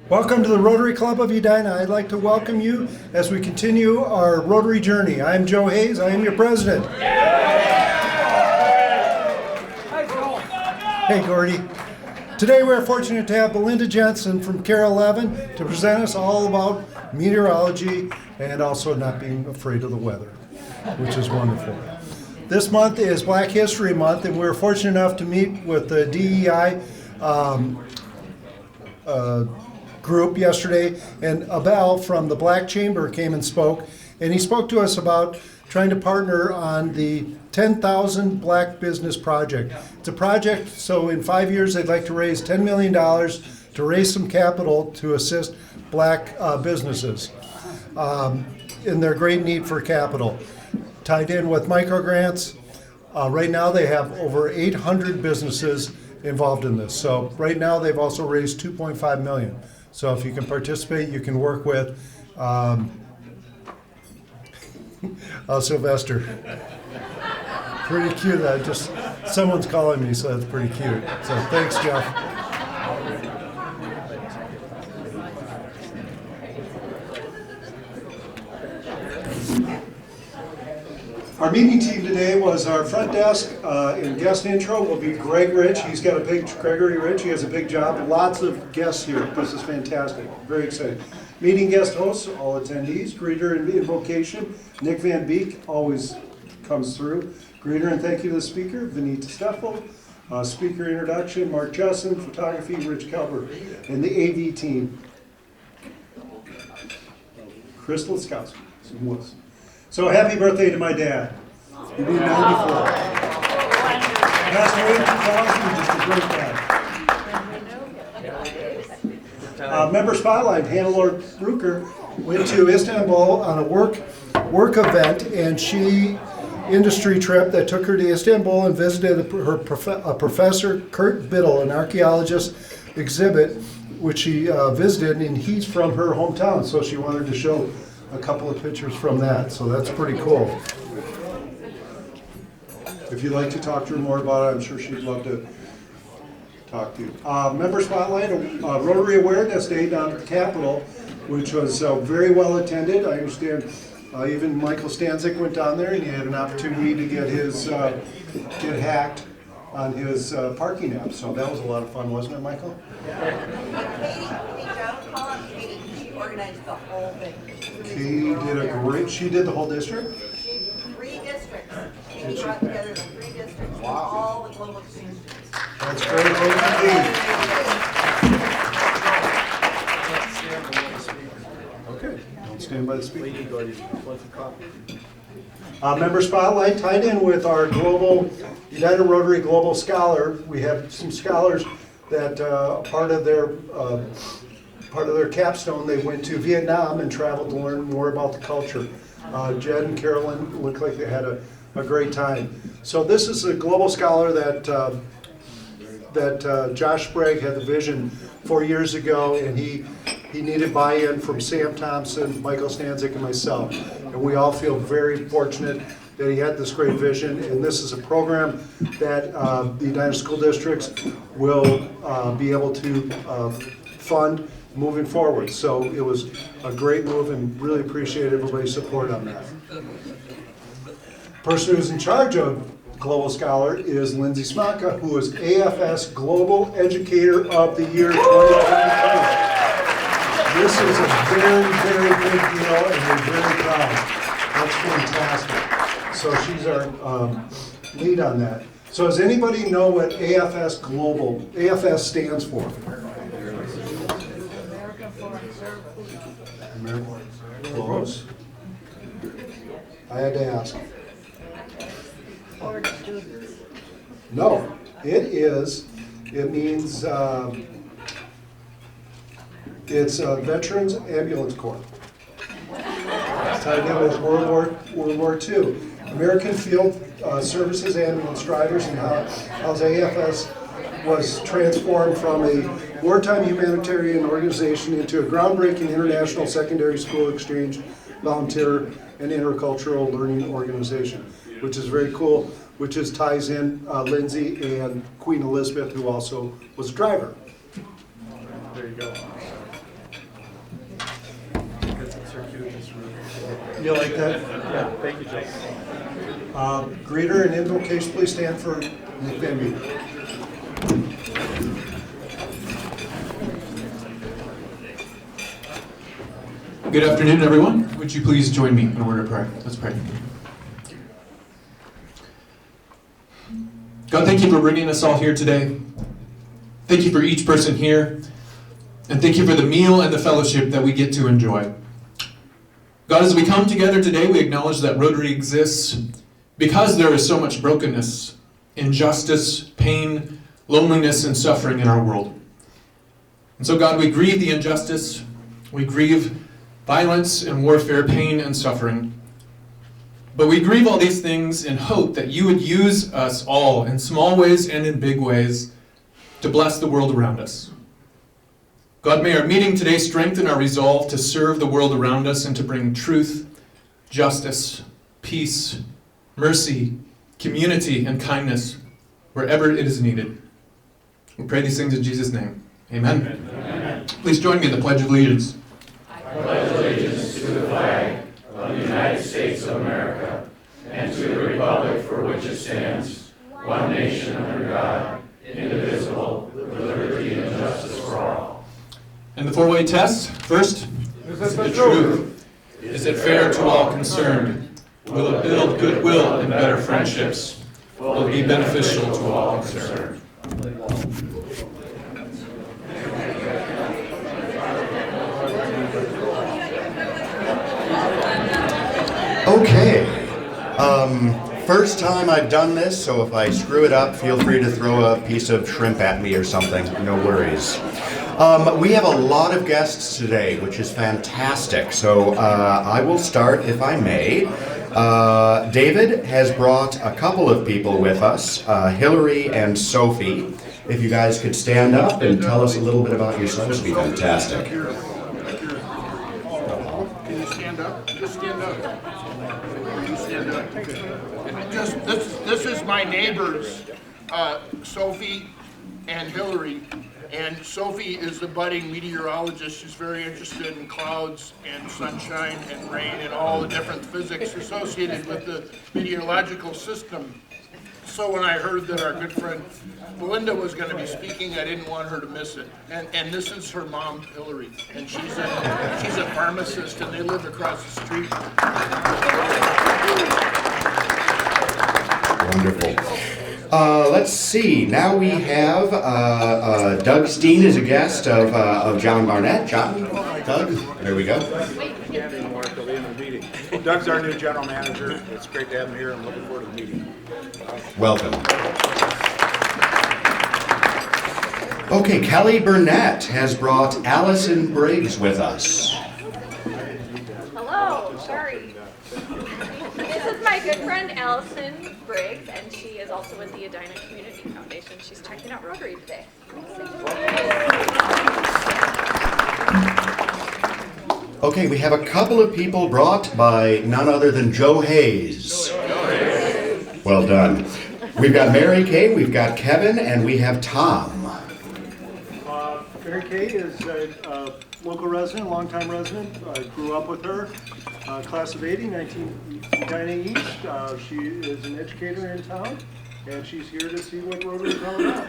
Welcome to the Rotary Club of Edina. I'd like to welcome you as we continue our Rotary journey. I'm Joe Hayes. I am your president. Hey, Gordy. Today we're fortunate to have Belinda Jensen from Care 11 to present us all about meteorology and also not being afraid of the weather, which is wonderful. This month is Black History Month, and we're fortunate enough to meet with the DEI group yesterday, and Abel from the Black Chamber came and spoke, and he spoke to us about trying to partner on the 10,000 Black Business Project. It's a project, so in 5 years they'd like to raise $10 million to raise some capital to assist Black businesses in their great need for capital. Tied in with microgrants. Right now they have over 800 businesses involved in this. So right now they've also raised $2.5 million. So if you can participate, you can work with Sylvester. Pretty cute. Someone's calling me, so that's pretty cute. So thanks, Jeff. Our meeting team today was our front desk and guest intro will be Greg Rich. Gregory Rich, he has a big job. Lots of guests here. This is fantastic. Very exciting. Meeting guest hosts, all attendees. Greeter and invocation, Nick Van Beek always comes through. Greeter and thank you to the speaker, Vinita Steffel. Speaker introduction, Mark Jensen. Photography, Rich Kelber. And the AV team, Chris Liskowski. So happy birthday to my dad. He'll be 94. Passed away in 2000, just a great dad. Member Spotlight, Hannelore Brucker went to Istanbul on a work event, and industry trip that took her to Istanbul and visited a Professor Kurt Biddle, an archaeologist exhibit, which she visited, and he's from her hometown, so she wanted to show a couple of pictures from that, so that's pretty cool. If you'd like to talk to her more about it, I'm sure she'd love to talk to you. Member Spotlight, Rotary Awareness Day down at the Capitol, which was very well attended. I understand even Michael Stanzik went down there and he had an opportunity to get hacked on his parking app, so that was a lot of fun, wasn't it, Michael? Organized the whole thing. She did the whole district? Three districts. She brought together the three districts. Wow. All the global exchange students. That's great indeed. Okay, don't stand by the speaker. Member Spotlight tied in with our global United Rotary Global Scholar. We have some scholars that part of their capstone, they went to Vietnam and traveled to learn more about the culture. Jed and Carolyn looked like they had a great time. So this is a global scholar that Josh Sprague had the vision 4 years ago, and he needed buy-in from Sam Thompson, Michael Stanzik, and myself. And we all feel very fortunate that he had this great vision, and this is a program that the Edina School Districts will be able to fund moving forward. So it was a great move and really appreciate everybody's support on that. Person who's in charge of Global Scholar is Lindsay Smaka, who is AFS Global Educator of the Year 2022. This is a very, very big deal and we're very proud. That's fantastic. So she's our lead on that. So does anybody know what AFS stands for? Close. I had to ask. No, it means it's Veterans Ambulance Corps. Tied in with World War II. American Field Services Ambulance Drivers, and how AFS was transformed from a wartime humanitarian organization into a groundbreaking international secondary school exchange, volunteer, and intercultural learning organization, which is very cool, which ties in Lindsay and Queen Elizabeth, who also was a driver. There you go. You like that? Yeah, thank you, Joe. Greeter and invocation, please stand for Nick Van Beek. Good afternoon, everyone. Would you please join me in a word of prayer? Let's pray. God, thank you for bringing us all here today. Thank you for each person here. And thank you for the meal and the fellowship that we get to enjoy. God, as we come together today, we acknowledge that Rotary exists because there is so much brokenness, injustice, pain, loneliness, and suffering in our world. And so, God, we grieve the injustice. We grieve violence and warfare, pain and suffering. But we grieve all these things in hope that you would use us all in small ways and in big ways to bless the world around us. God, may our meeting today strengthen our resolve to serve the world around us and to bring truth, justice, peace, mercy, community, and kindness wherever it is needed. We pray these things in Jesus' name. Amen. Amen. Please join me in the Pledge of Allegiance. I pledge allegiance to the flag of the United States of America and to the republic for which it stands, one nation under God, indivisible, with liberty and justice for all. And the four-way test. First, is it truth? Is it fair to all concerned? Will it build goodwill and better friendships? Will it be beneficial to all concerned? Okay. First time I've done this, so if I screw it up, feel free to throw a piece of shrimp at me or something. No worries. We have a lot of guests today, which is fantastic. So I will start, if I may. David has brought a couple of people with us, Hillary and Sophie. If you guys could stand up and tell us a little bit about yourselves, it'd be fantastic. Can you stand up? Just stand up. You stand up. This is my neighbors, Sophie and Hillary. And Sophie is the budding meteorologist. She's very interested in clouds and sunshine and rain and all the different physics associated with the meteorological system. So when I heard that our good friend Belinda was going to be speaking, I didn't want her to miss it. And this is her mom, Hillary, and she's a pharmacist, and they live across the street. Wonderful. Let's see. Now we have Doug Steen is a guest of John Barnett. John, Doug, there we go. Can't anymore until the end of the meeting. Doug's our new general manager. It's great to have him here. I'm looking forward to the meeting. Welcome. Okay, Kelly Burnett has brought Allison Briggs with us. Hello, sorry. This is my good friend Allison Briggs, and she is also with the Edina Community Foundation. She's checking out Rotary today. Okay, we have a couple of people brought by none other than Joe Hayes. Well done. We've got Mary Kay, we've got Kevin, and we have Tom. Mary Kay is a local resident, longtime resident. I grew up with her. Class of 80, 1990 East. She is an educator in town, and she's here to see what Rotary is all about.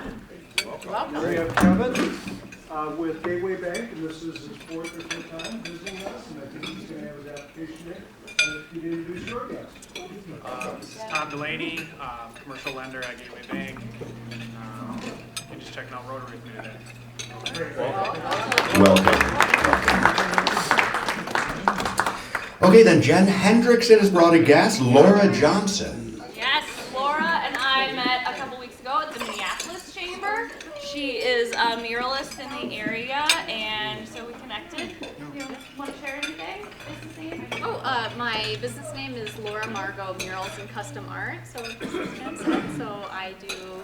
Welcome. We have Kevin with Gateway Bank, and this is his fourth or fifth time visiting us, and I think he's going to have his application in. And if you can introduce your guest. This is Tom Delaney, commercial lender at Gateway Bank. And just checking out Rotary with me today. Welcome. Okay, then Jen Hendrickson has brought a guest, Laura Johnson. Yes, Laura and I met a couple weeks ago at the Minneapolis Chamber. She is a muralist in the area, and so we connected. You want to share anything? Business name? My business name is Laura Margot Murals and Custom Art. So this is Jensen. So I do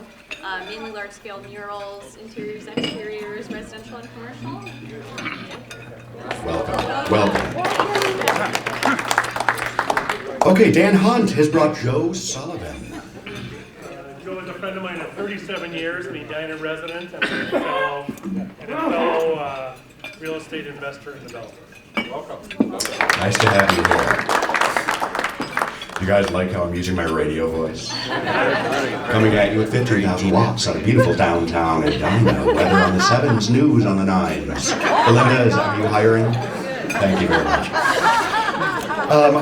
mainly large-scale murals, interiors, exteriors, residential and commercial. Welcome. Okay, Dan Hunt has brought Joe Sullivan. Joe is a friend of mine of 37 years, an Edina resident, and a fellow real estate investor and developer. Welcome. Nice to have you here. You guys like how I'm using my radio voice? Coming at you at 15,000 watts on a beautiful downtown Edina. Weather on the 7s, news on the 9s. Belinda, are you hiring? Thank you very much.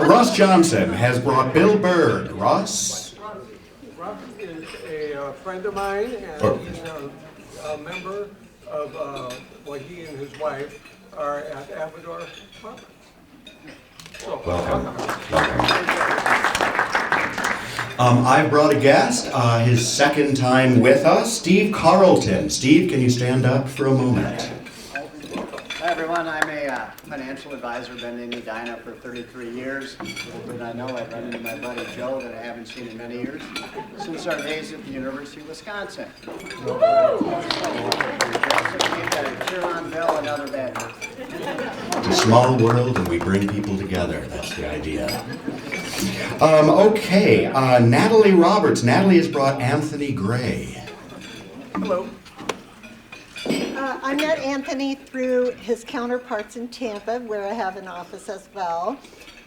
Ross Johnson has brought Bill Berg. Ross? Rob is a friend of mine and he's a member of what he and his wife are at Avador Apartments. So, Welcome. I've brought a guest, his second time with us, Steve Carlton. Steve, can you stand up for a moment? Hi everyone, I'm a financial advisor, been in Edina for 33 years. Little did I know I'd run into my buddy Joe that I haven't seen in many years, since our days at the University of Wisconsin. Huronville, another Badger. It's a small world and we bring people together, that's the idea. Okay, Natalie Roberts. Natalie has brought Anthony Gray. hello. I met Anthony through his counterparts in Tampa, where I have an office as well.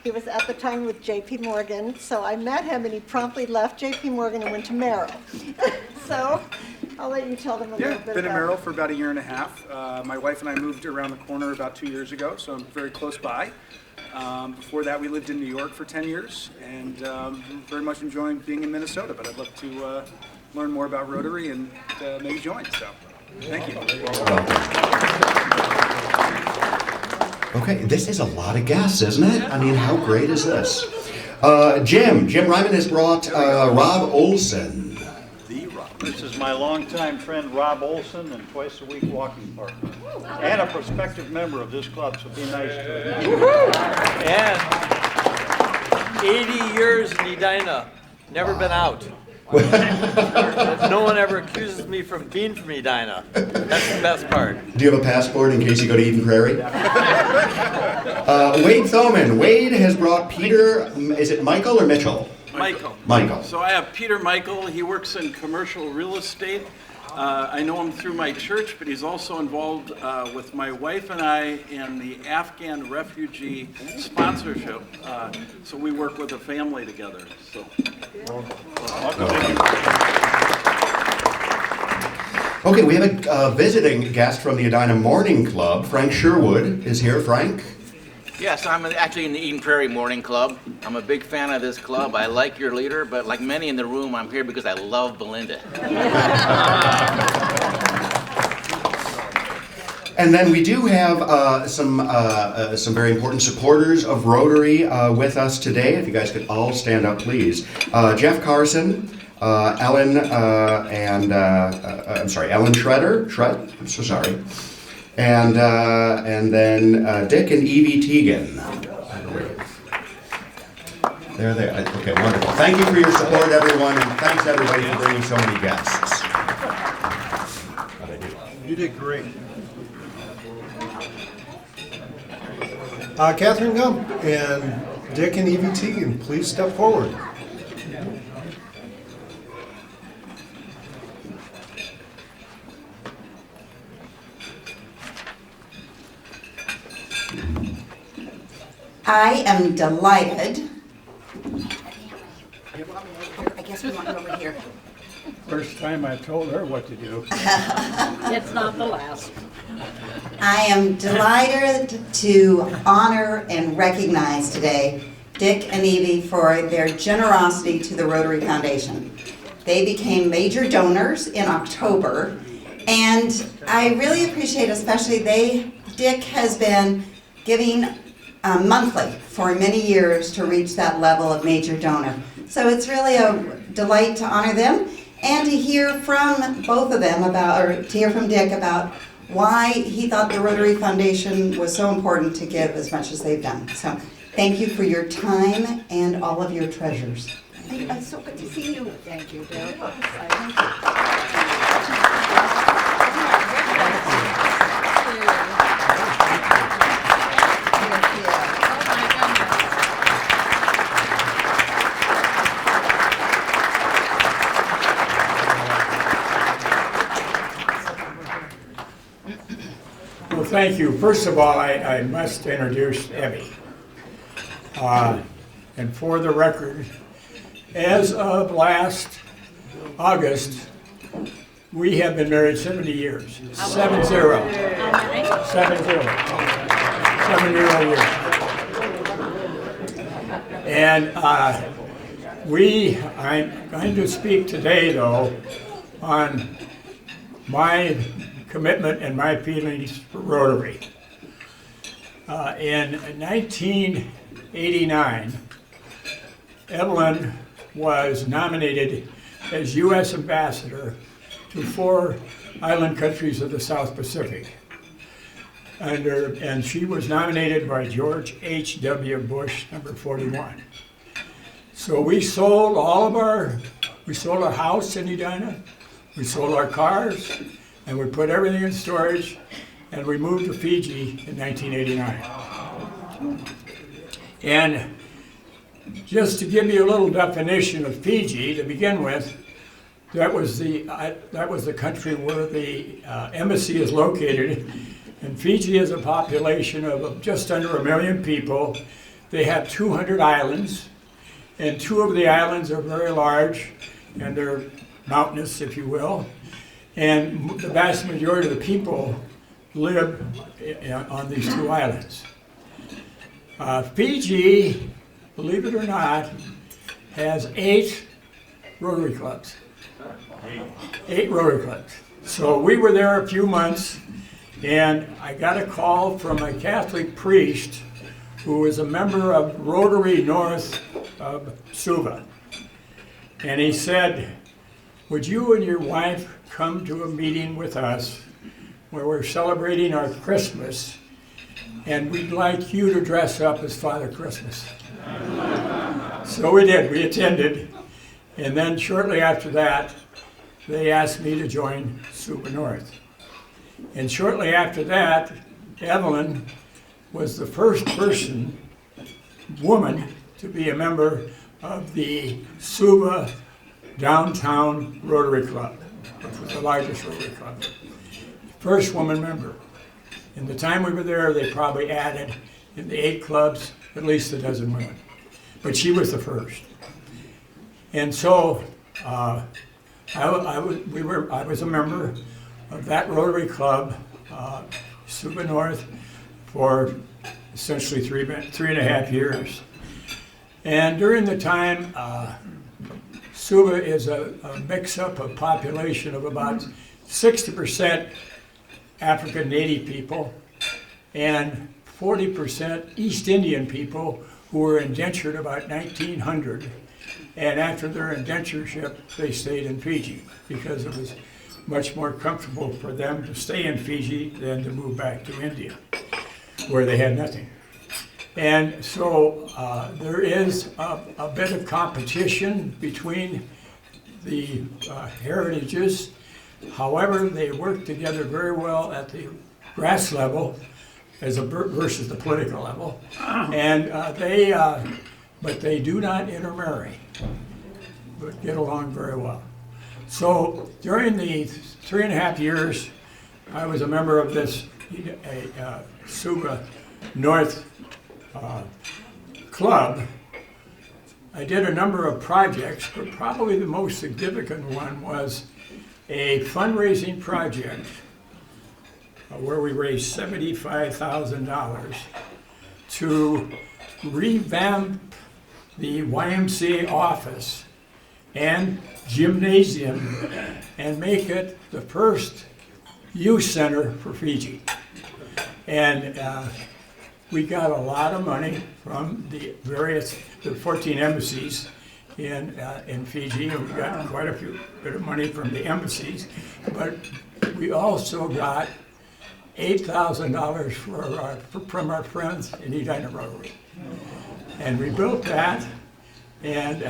He was at the time with J.P. Morgan, so I met him and he promptly left J.P. Morgan and went to Merrill. So I'll let you tell them a little bit about been at Merrill for about a year and a half. My wife and I moved around the corner about 2 years ago, so I'm very close by. Before that, we lived in New York for 10 years, and very much enjoying being in Minnesota, but I'd love to learn more about Rotary and maybe join, so thank you. Okay, this is a lot of guests, isn't it? I mean, how great is this? Jim Ryman has brought Rob Olson. This is my longtime friend Rob Olson and twice a week walking partner. And a prospective member of this club, so be nice to him. And 80 years in Edina, never been out. No one ever accuses me from being from Edina. That's the best part. Do you have a passport in case you go to Eden Prairie? Wade Thoman. Wade has brought Peter, is it Michael or Mitchell? Michael. Michael. So I have Peter Michael. He works in commercial real estate. I know him through my church, but he's also involved with my wife and I in the Afghan refugee sponsorship. So we work with a family together. So. Okay, we have a visiting guest from the Edina Morning Club. Frank Sherwood is here. Frank? Yes, I'm actually in the Eden Prairie Morning Club. I'm a big fan of this club. I like your leader, but like many in the room, I'm here because I love Belinda. And then we do have some very important supporters of Rotary with us today. If you guys could all stand up, please. Jeff Carson, Ellen Shredder. I'm so sorry. And then Dick and Evie Teagan. There they are. Okay, wonderful. Thank you for your support, everyone, and thanks everybody for bringing so many guests. You did great. Catherine Gump and Dick and Evie Teagan, please step forward. I am delighted. I guess we want you over here. First time I told her what to do. It's not the last. I am delighted to honor and recognize today Dick and Evie for their generosity to the Rotary Foundation. They became major donors in October, and I really appreciate, especially Dick has been giving monthly for many years to reach that level of major donor. So it's really a delight to honor them and to hear from both of them to hear from Dick about why he thought the Rotary Foundation was so important to give as much as they've done. So thank you for your time and all of your treasures. It's so good to see you. Thank you, Derek. Well, thank you. First of all, I must introduce Emmy. And for the record, as of last August, we have been married 70 years. 70. 70. 7-year-old years. And I'm going to speak today, though, on my commitment and my feelings for Rotary. In 1989, Evelyn was nominated as U.S. Ambassador to 4 island countries of the South Pacific. And she was nominated by George H.W. Bush, number 41. So we sold we sold our house in Edina, we sold our cars, and we put everything in storage, and we moved to Fiji in 1989. And just to give you a little definition of Fiji to begin with, that was the country where the embassy is located. And Fiji has a population of just under 1 million people. They have 200 islands, and 2 of the islands are very large, and they're mountainous, if you will. And the vast majority of the people live on these 2 islands. Fiji, believe it or not, has 8 Rotary clubs. 8 Rotary clubs. So we were there a few months, and I got a call from a Catholic priest who was a member of Rotary North of Suva. And he said, would you and your wife come to a meeting with us where we're celebrating our Christmas, and we'd like you to dress up as Father Christmas. So we did, we attended, and then shortly after that, they asked me to join Suva North. And shortly after that, Evelyn was the first woman to be a member of the Suva Downtown Rotary Club, which was the largest Rotary Club. First woman member. In the time we were there, they probably added in the 8 clubs at least a dozen women. But she was the first. And so I was a member of that Rotary Club, Suva North, for essentially 3.5 years. And during the time, Suva is a mix-up of population of about 60% African Native people and 40% East Indian people who were indentured about 1900. And after their indentureship, they stayed in Fiji because it was much more comfortable for them to stay in Fiji than to move back to India, where they had nothing. And so there is a bit of competition between the heritages. However, they work together very well at the grass level versus the political level. And but they do not intermarry, but get along very well. So during the 3.5 years, I was a member of this Suva North club. I did a number of projects, but probably the most significant one was a fundraising project where we raised $75,000 to revamp the YMCA office and gymnasium and make it the first youth center for Fiji. And we got a lot of money from the 14 embassies in Fiji, and we got quite a bit of money from the embassies, but we also got $8,000 from our friends in Edina Rotary. And we built that, and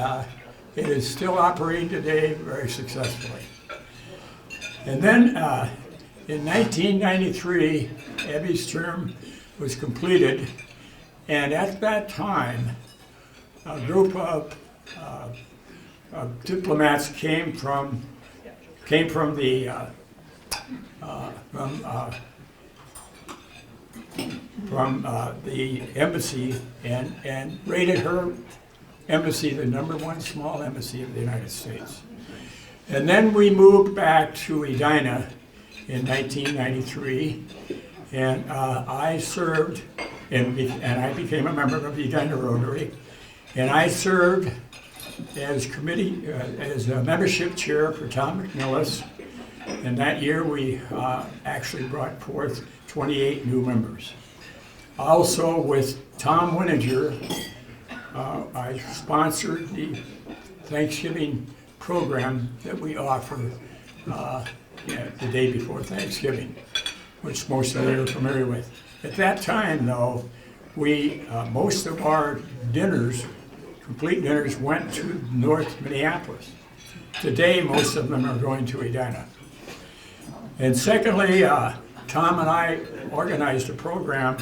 it is still operating today very successfully. And then in 1993, Abby's term was completed, and at that time, a group of diplomats came from the embassy and raided her embassy, the #1 small embassy of the United States. And then we moved back to Edina in 1993, and I served, and I became a member of the Edina Rotary, and I served as as a membership chair for Tom McMillis, and that year we actually brought forth 28 new members. Also with Tom Wininger, I sponsored the Thanksgiving program that we offer the day before Thanksgiving, which most of you are familiar with. At that time, though, most of our dinners, complete dinners, went to North Minneapolis. Today, most of them are going to Edina. And secondly, Tom and I organized a program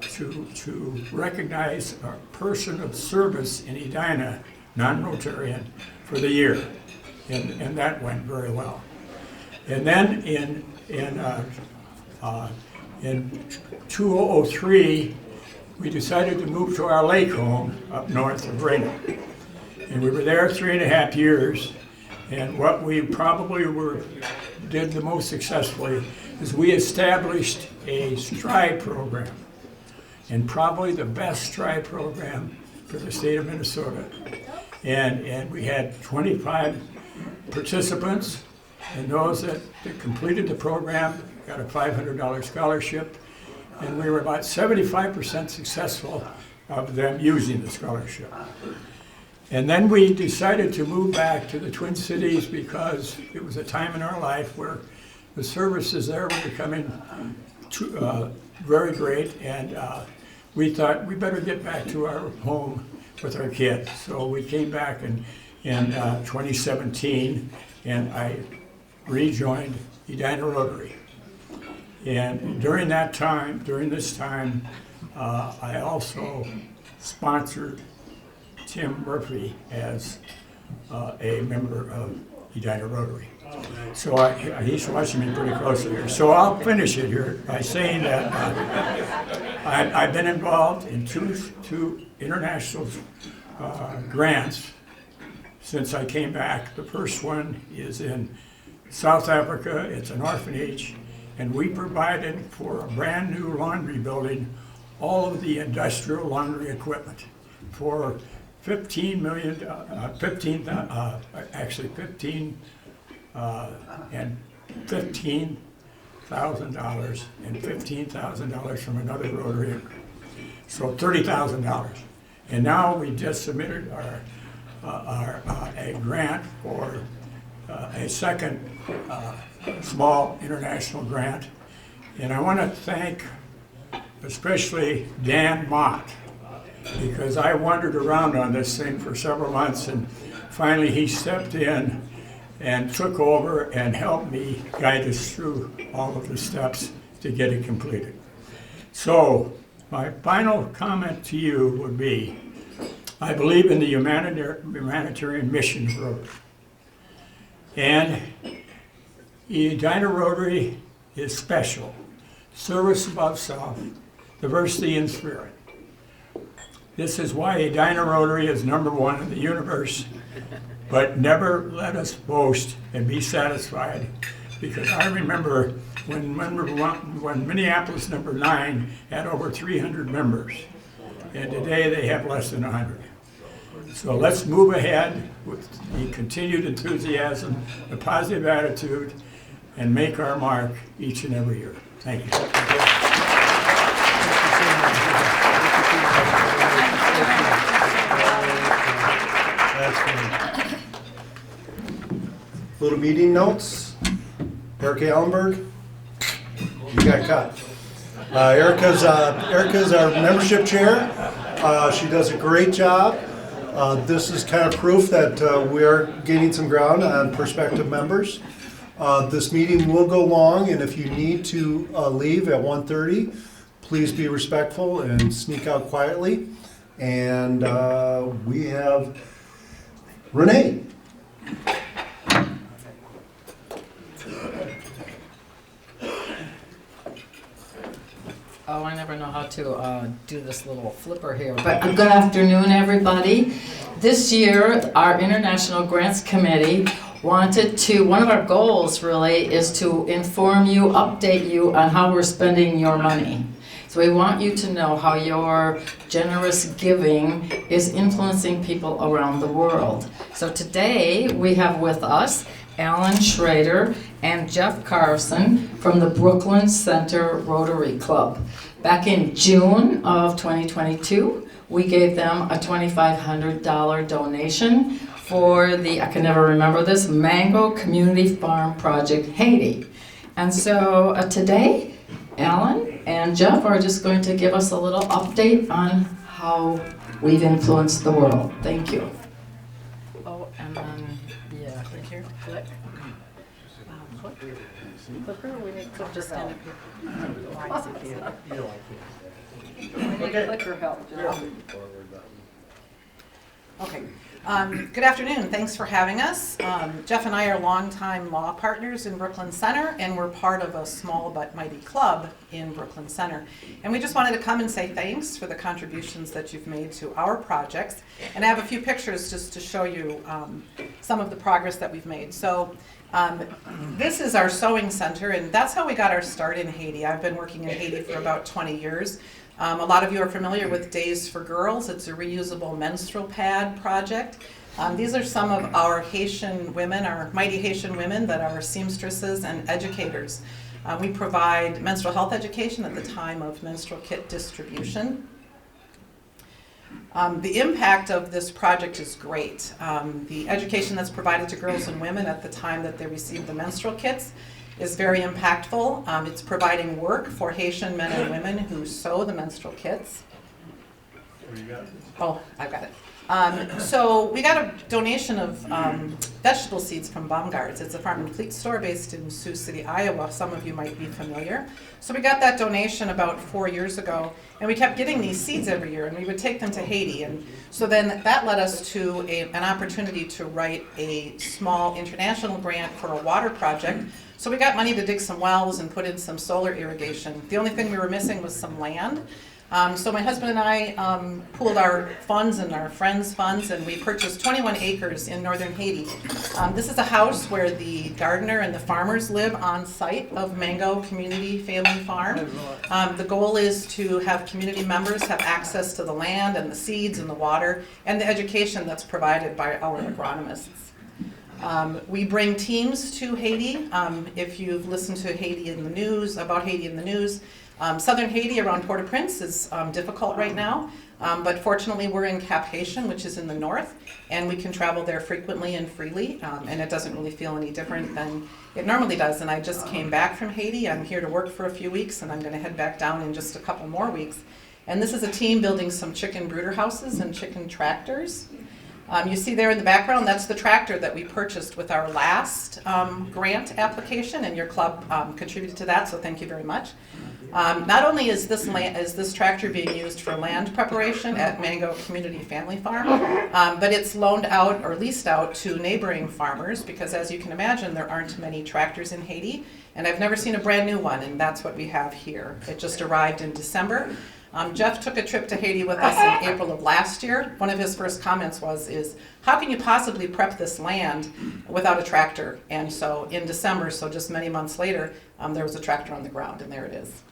to recognize a person of service in Edina, non-Rotarian, for the year, and that went very well. And then in 2003, we decided to move to our lake home up north of Reno, and we were there 3.5 years. And what we probably did the most successfully is we established a STRIDE program, and probably the best STRIDE program for the state of Minnesota. And we had 25 participants, and those that completed the program got a $500 scholarship, and we were about 75% successful of them using the scholarship. And then we decided to move back to the Twin Cities because it was a time in our life where the services there were becoming very great, and we thought we better get back to our home with our kids. So we came back in 2017, and I rejoined Edina Rotary. And during this time, I also sponsored Tim Murphy as a member of Edina Rotary. So he's watching me pretty closely here. So I'll finish it here by saying that I've been involved in two international grants since I came back. The first one is in South Africa. It's an orphanage, and we provided for a brand new laundry building all of the industrial laundry equipment for $15,000 and $15,000 from another Rotary, so $30,000. And now we just submitted a grant for a second small international grant, and I want to thank especially Dan Mott, because I wandered around on this thing for several months, and finally he stepped in and took over and helped me guide us through all of the steps to get it completed. So my final comment to you would be, I believe in the humanitarian mission of Rotary. And Edina Rotary is special. Service above self, diversity in spirit. This is why Edina Rotary is #1 in the universe, but never let us boast and be satisfied, because I remember when Minneapolis #9 had over 300 members, and today they have less than 100. So let's move ahead with the continued enthusiasm, the positive attitude, and make our mark each and every year. Thank you. Little meeting notes. Erica Ellenberg, you got cut. Erica's our membership chair. She does a great job. This is kind of proof that we are gaining some ground on prospective members. This meeting will go long, and if you need to leave at 1:30, please be respectful and sneak out quietly. And we have Renee. Oh, I never know how to do this little flipper here. But good afternoon, everybody. this year, our International Grants Committee wanted to, one of our goals really is to inform you, update you on how we're spending your money. So we want you to know how your generous giving is influencing people around the world. So today we have with us Alan Schrader and Jeff Carson from the Brooklyn Center Rotary Club. Back in June of 2022, we gave them a $2,500 donation for the, I can never remember this, Mango Community Farm Project Haiti. And so today, Alan and Jeff are just going to give us a little update on how we've influenced the world. Thank you. Oh, and then, yeah, click here, click. Clicker, we need clicker just stand up here. We need clicker help. Okay. Good afternoon. Thanks for having us. Jeff and I are longtime law partners in Brooklyn Center, and we're part of a small but mighty club in Brooklyn Center. And we just wanted to come and say thanks for the contributions that you've made to our projects. And I have a few pictures just to show you some of the progress that we've made. So this is our sewing center, and that's how we got our start in Haiti. I've been working in Haiti for about 20 years. A lot of you are familiar with Days for Girls. It's a reusable menstrual pad project. These are some of our Haitian women, our mighty Haitian women that are seamstresses and educators. We provide menstrual health education at the time of menstrual kit distribution. The impact of this project is great. The education that's provided to girls and women at the time that they receive the menstrual kits is very impactful. It's providing work for Haitian men and women who sew the menstrual kits. Oh, I've got it. So we got a donation of vegetable seeds from Baumgart's. It's a farm and fleet store based in Sioux City, Iowa. Some of you might be familiar. So we got that donation about 4 years ago, and we kept getting these seeds every year, and we would take them to Haiti. And so then that led us to an opportunity to write a small international grant for a water project. So we got money to dig some wells and put in some solar irrigation. The only thing we were missing was some land. So my husband and I pooled our funds and our friends' funds, and we purchased 21 acres in northern Haiti. This is a house where the gardener and the farmers live on site of Mango Community Family Farm. The goal is to have community members have access to the land and the seeds and the water and the education that's provided by our agronomists. We bring teams to Haiti. If you've listened to Haiti in the news, about Haiti in the news, southern Haiti around Port-au-Prince is difficult right now, but fortunately we're in Cap-Haïtien, which is in the north, and we can travel there frequently and freely, and it doesn't really feel any different than it normally does. And I just came back from Haiti. I'm here to work for a few weeks, and I'm going to head back down in just a couple more weeks. And this is a team building some chicken brooder houses and chicken tractors. You see there in the background, that's the tractor that we purchased with our last grant application, and your club contributed to that, so thank you very much. Not only is this tractor being used for land preparation at Mango Community Family Farm, but it's loaned out or leased out to neighboring farmers, because as you can imagine, there aren't many tractors in Haiti, and I've never seen a brand new one, and that's what we have here. It just arrived in December. Jeff took a trip to Haiti with us in April of last year. One of his first comments is, how can you possibly prep this land without a tractor? And so in December, so just many months later, there was a tractor on the ground, and there it is.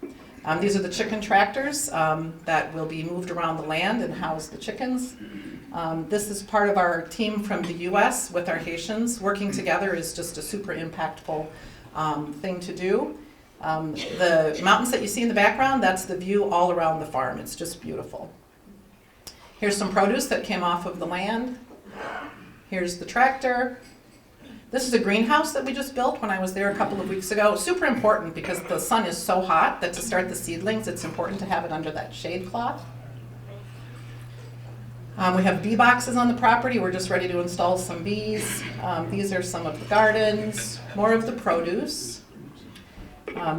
These are the chicken tractors that will be moved around the land and house the chickens. This is part of our team from the US with our Haitians. Working together is just a super impactful thing to do. The mountains that you see in the background, that's the view all around the farm. It's just beautiful. Here's some produce that came off of the land. Here's the tractor. This is a greenhouse that we just built when I was there a couple of weeks ago. Super important because the sun is so hot that to start the seedlings, it's important to have it under that shade cloth. We have bee boxes on the property. We're just ready to install some bees. These are some of the gardens, more of the produce.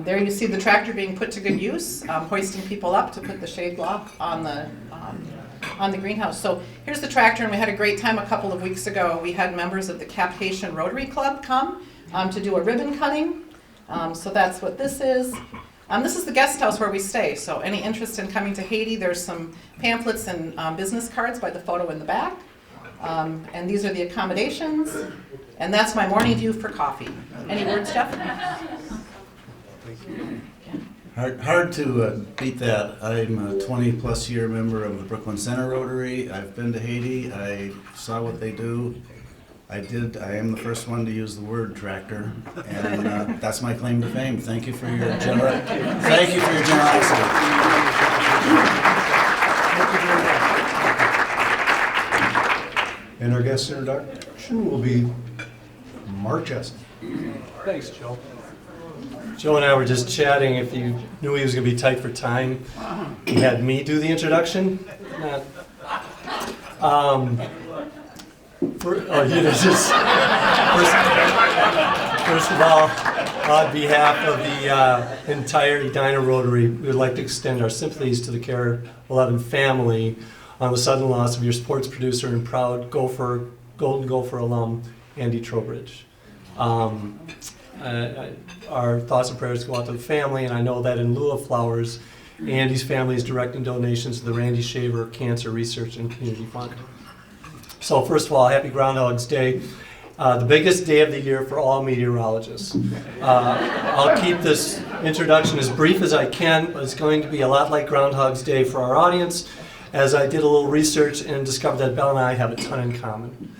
There you see the tractor being put to good use, hoisting people up to put the shade block on the greenhouse. So here's the tractor, and we had a great time a couple of weeks ago. We had members of the Cap-Haïtien Rotary Club come to do a ribbon cutting. So that's what this is. This is the guest house where we stay. So any interest in coming to Haiti, there's some pamphlets and business cards by the photo in the back. And these are the accommodations, and that's my morning view for coffee. Any words, Jeff? Hard to beat that. I'm a 20-plus year member of the Brooklyn Center Rotary. I've been to Haiti. I saw what they do. I am the first one to use the word tractor, and that's my claim to fame. Thank you for your generosity. And our guest introduction will be Mark Jensen. Thanks, Joe. Joe and I were just chatting. If you knew he was going to be tight for time, he had me do the introduction. First of all, on behalf of the entire Edina Rotary, we would like to extend our sympathies to the Care 11 family on the sudden loss of your sports producer and proud Golden Gopher alum, Andy Trowbridge. Our thoughts and prayers go out to the family, and I know that in lieu of flowers, Andy's family is directing donations to the Randy Shaver Cancer Research and Community Fund. So first of all, happy Groundhog's Day. The biggest day of the year for all meteorologists. I'll keep this introduction as brief as I can, but it's going to be a lot like Groundhog's Day for our audience, as I did a little research and discovered that Belle and I have a ton in common.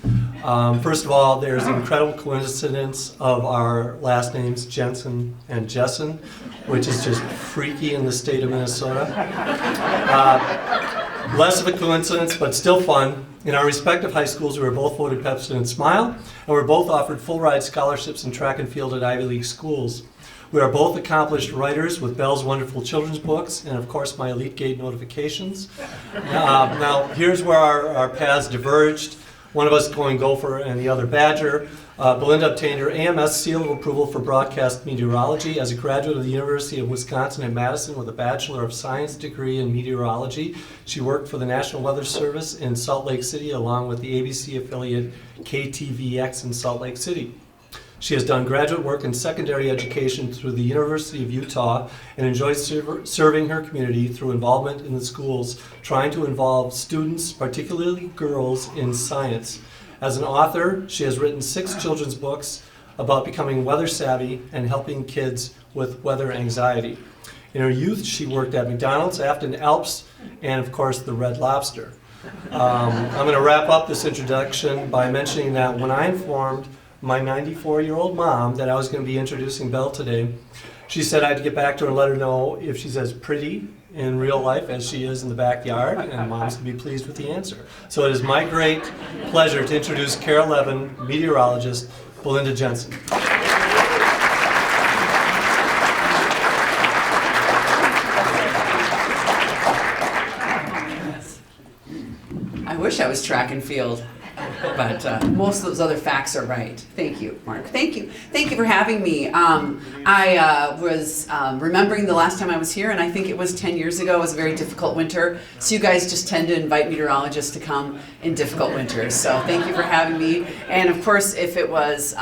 First of all, there's an incredible coincidence of our last names, Jensen and Jessen, which is just freaky in the state of Minnesota. Less of a coincidence, but still fun. In our respective high schools, we were both voted President Smile, and we're both offered full-ride scholarships in track and field at Ivy League schools. We are both accomplished writers with Belle's wonderful children's books, and of course my Elite Gate notifications. Now, here's where our paths diverged. One of us going Gopher and the other Badger. Belinda obtained her AMS seal of approval for broadcast meteorology as a graduate of the University of Wisconsin at Madison with a Bachelor of Science degree in meteorology. She worked for the National Weather Service in Salt Lake City along with the ABC affiliate KTVX in Salt Lake City. She has done graduate work in secondary education through the University of Utah and enjoys serving her community through involvement in the schools, trying to involve students, particularly girls, in science. As an author, she has written 6 children's books about becoming weather savvy and helping kids with weather anxiety. In her youth, she worked at McDonald's, Afton Alps, and of course the Red Lobster. I'm going to wrap up this introduction by mentioning that when I informed my 94-year-old mom that I was going to be introducing Belle today, she said I'd get back to her and let her know if she's as pretty in real life as she is in the backyard, and mom's going to be pleased with the answer. So it is my great pleasure to introduce Care 11 meteorologist Belinda Jensen. I wish I was track and field, but most of those other facts are right. Thank you, Mark. Thank you. Thank you for having me. I was remembering the last time I was here, and I think it was 10 years ago. It was a very difficult winter. So you guys just tend to invite meteorologists to come in difficult winters. So thank you for having me. And of course, if it was,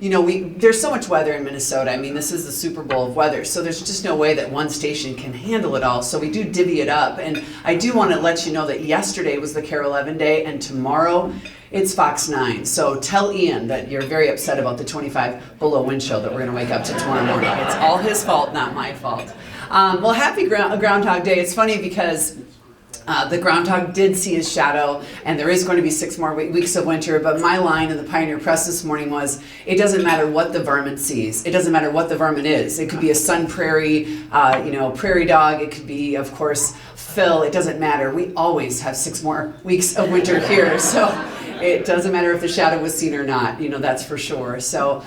there's so much weather in Minnesota. I mean, this is the Super Bowl of weather, so there's just no way that one station can handle it all. So we do divvy it up. And I do want to let you know that yesterday was the Care 11 day, and tomorrow it's Fox 9. So tell Ian that you're very upset about the 25 below wind chill that we're going to wake up to tomorrow morning. It's all his fault, not my fault. Well, happy Groundhog Day. It's funny because the groundhog did see his shadow, and there is going to be 6 more weeks of winter, but my line in the Pioneer Press this morning was, it doesn't matter what the varmint sees. It doesn't matter what the varmint is. It could be a sun prairie, prairie dog. It could be, of course, Phil. It doesn't matter. We always have 6 more weeks of winter here, so it doesn't matter if the shadow was seen or not, that's for sure. So,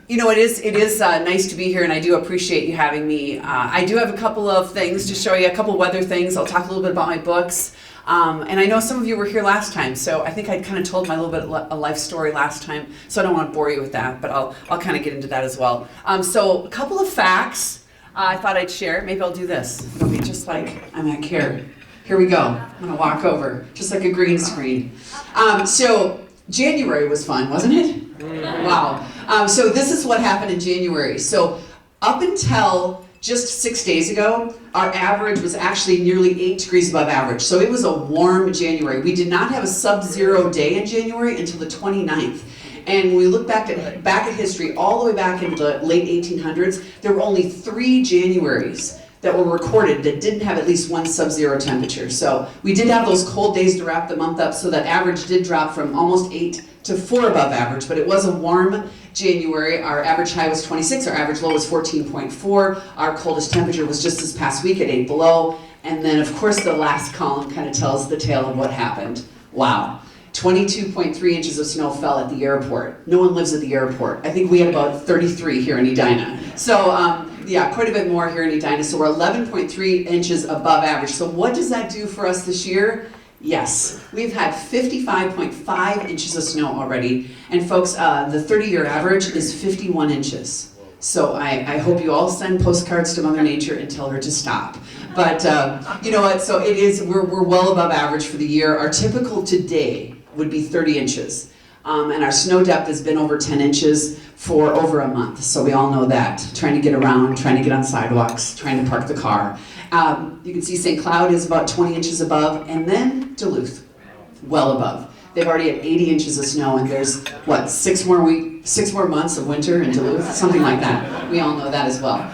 it is nice to be here, and I do appreciate you having me. I do have a couple of things to show you, a couple weather things. I'll talk a little bit about my books. And I know some of you were here last time, so I think I kind of told my little bit of a life story last time, so I don't want to bore you with that, but I'll kind of get into that as well. So a couple of facts I thought I'd share. Maybe I'll do this. It'll be just like I'm at Care. Here we go. I'm going to walk over, just like a green screen. So January was fun, wasn't it? Wow. So this is what happened in January. So up until just 6 days ago, our average was actually nearly 8 degrees above average. So it was a warm January. We did not have a sub-zero day in January until the 29th. And when we look back at history, all the way back into the late 1800s, there were only 3 Januaries that were recorded that didn't have at least one sub-zero temperature. So we did have those cold days to wrap the month up, so that average did drop from almost 8 to 4 above average, but it was a warm January. Our average high was 26, our average low was 14.4. Our coldest temperature was just this past week at 8 below. And then of course the last column kind of tells the tale of what happened. Wow. 22.3 inches of snow fell at the airport. No one lives at the airport. I think we had about 33 here in Edina. So yeah, quite a bit more here in Edina. So we're 11.3 inches above average. So what does that do for us this year? Yes, we've had 55.5 inches of snow already. And folks, the 30-year average is 51 inches. So I hope you all send postcards to Mother Nature and tell her to stop. But you know what, so it is, we're well above average for the year. Our typical today would be 30 inches. And our snow depth has been over 10 inches for over a month. So we all know that. Trying to get around, trying to get on sidewalks, trying to park the car. You can see St. Cloud is about 20 inches above, and then Duluth, well above. They've already had 80 inches of snow, and there's, what, 6 more months of winter in Duluth? Something like that. We all know that as well.